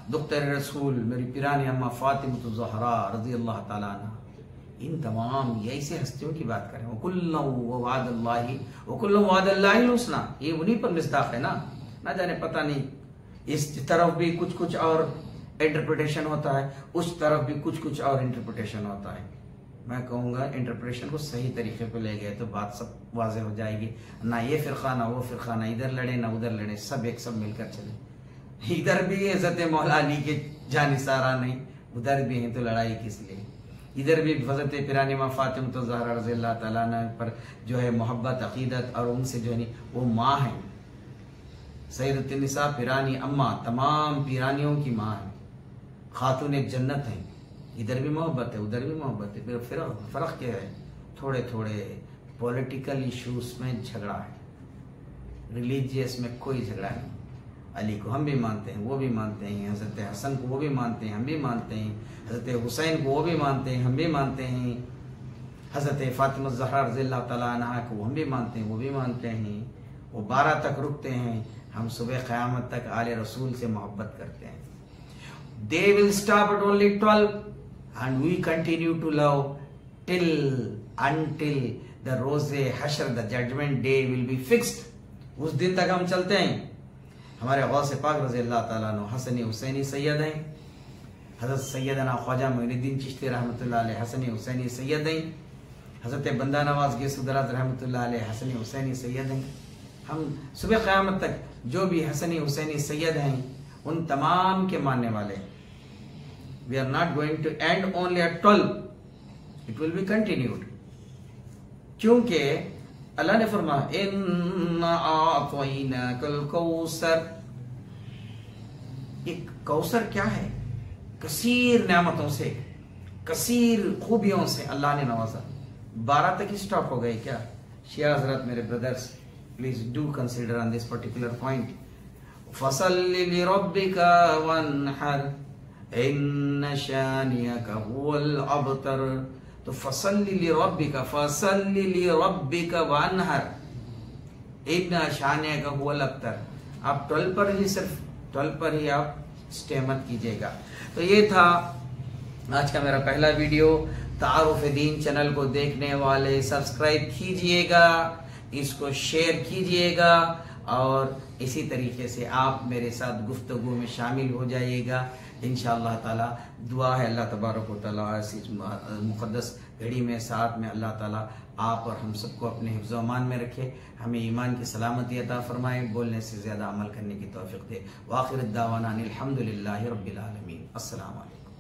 S2: दुख्तर रसूल मेरी पिरानी अम्मा फातिमतुज़ ज़हरा रज़ियल्लाहु ताला अन्हा, इन तमाम ये ऐसे हस्तियों की बात करें। वकुल्लु वअदल्लाहि वकुल्लु वअदल्लाहिल हुस्ना, ये उन्हीं पर मिस्दाक है ना जाने पता नहीं इस तरफ भी कुछ कुछ और इंटरप्रिटेशन होता है, उस तरफ भी कुछ कुछ और इंटरप्रिटेशन होता है। मैं कहूँगा इंटरप्रिटेशन को सही तरीके पे ले गए तो बात सब वाज़ेह हो जाएगी। ना ये फिरका ना वो फिरका, ना इधर लड़े ना उधर लड़े, सब एक सब मिलकर चले। इधर भी इज़्ज़त मौला अली के जानिसारा नहीं, उधर भी है तो लड़ाई किस लिए। इधर भी हज़रत पिरानी माँ फातिमा ज़हरा रज़ियल्लाहु ताला अन्हा पर जो है मोहब्बत अकीदत और उनसे जो है वो माँ है, सैयदतुन निसा पिरानी अम्मा तमाम पिरानियों की माँ है, खातून जन्नत है। इधर भी मोहब्बत है उधर भी मोहब्बत है, फिर फ़र्क क्या है? थोड़े थोड़े पॉलिटिकल इश्यूज में झगड़ा है, रिलीजियस में कोई झगड़ा नहीं। अली को हम भी मानते हैं वो भी मानते हैं, हज़रत हसन को वो भी मानते हैं हम भी मानते हैं, हज़रत हुसैन को वो भी मानते हैं हम भी मानते हैं, हज़रत फातिमा ज़हरा रज़ियल्लाहु ताला अन्हा को हम भी मानते हैं वो भी मानते हैं। वो 12 तक रुकते हैं, हम सुबह क़यामत तक आले रसूल से मोहब्बत करते हैं। They will stop at only 12 and we continue to love until the roze hashr, the judgment day will be fixed। उस दिन तक हम चलते हैं। हमारे गौसे पाक रज़ियल्लाहु ताला अन्हु हसनी हुसैनी सैयद हैं, हज़रत सैयदना ख्वाजा मोइनुद्दीन चिश्ती रहमतुल्लाह अलैह हसनी हुसैनी सैयद हैं, हज़रत बंदा नवाज गौसुद्दराज रहमतुल्लाह अलैह हसनी हुसैनी सैयद हैं। हम सुबह क़यामत तक जो भी हसनी हुसैनी सैयद हैं उन तमाम के मानने वाले। We are not going to end only at 12, it will be continued। क्योंकि अल्लाह ने फरमाया इन्ना आतैनाकल कौसर, एक कौसर क्या है? कसीर नेमतों से, कसीर खूबियों से अल्लाह ने नवाजा। 12 तक ही स्टॉप हो गए क्या? शिया हज़रत मेरे brothers, please do consider on this particular point. फसल्लि लिरब्बिका वन्हर इन्न शानियका हुवल अबतर। तो फसल्लि लिरब्बिका, फसल्लि लिरब्बिका वन्हर इन्न शानियका हुवल अबतर। आप 12 पर ही, सिर्फ 12 पर ही आप स्टे मत कीजिएगा। तो ये था आज का मेरा पहला वीडियो। तारुफ दीन चैनल को देखने वाले सब्सक्राइब कीजिएगा, इसको शेयर कीजिएगा और इसी तरीके से आप मेरे साथ गुफ्तगू में शामिल हो जाइएगा। इंशाअल्लाह ताला दुआ है अल्लाह तबारक व तआला इस मुक़द्दस घड़ी में साथ में अल्लाह ताला आप और हम सबको अपने हिफ्ज़ व अमान में रखे, हमें ईमान की सलामती अता फरमाए, बोलने से ज़्यादा अमल करने की तौफ़ीक़ दे। व आखिर दावाना अनिल हम्दुलिल्लाहि रब्बिल आलमीन। अस्सलामु अलैकुम।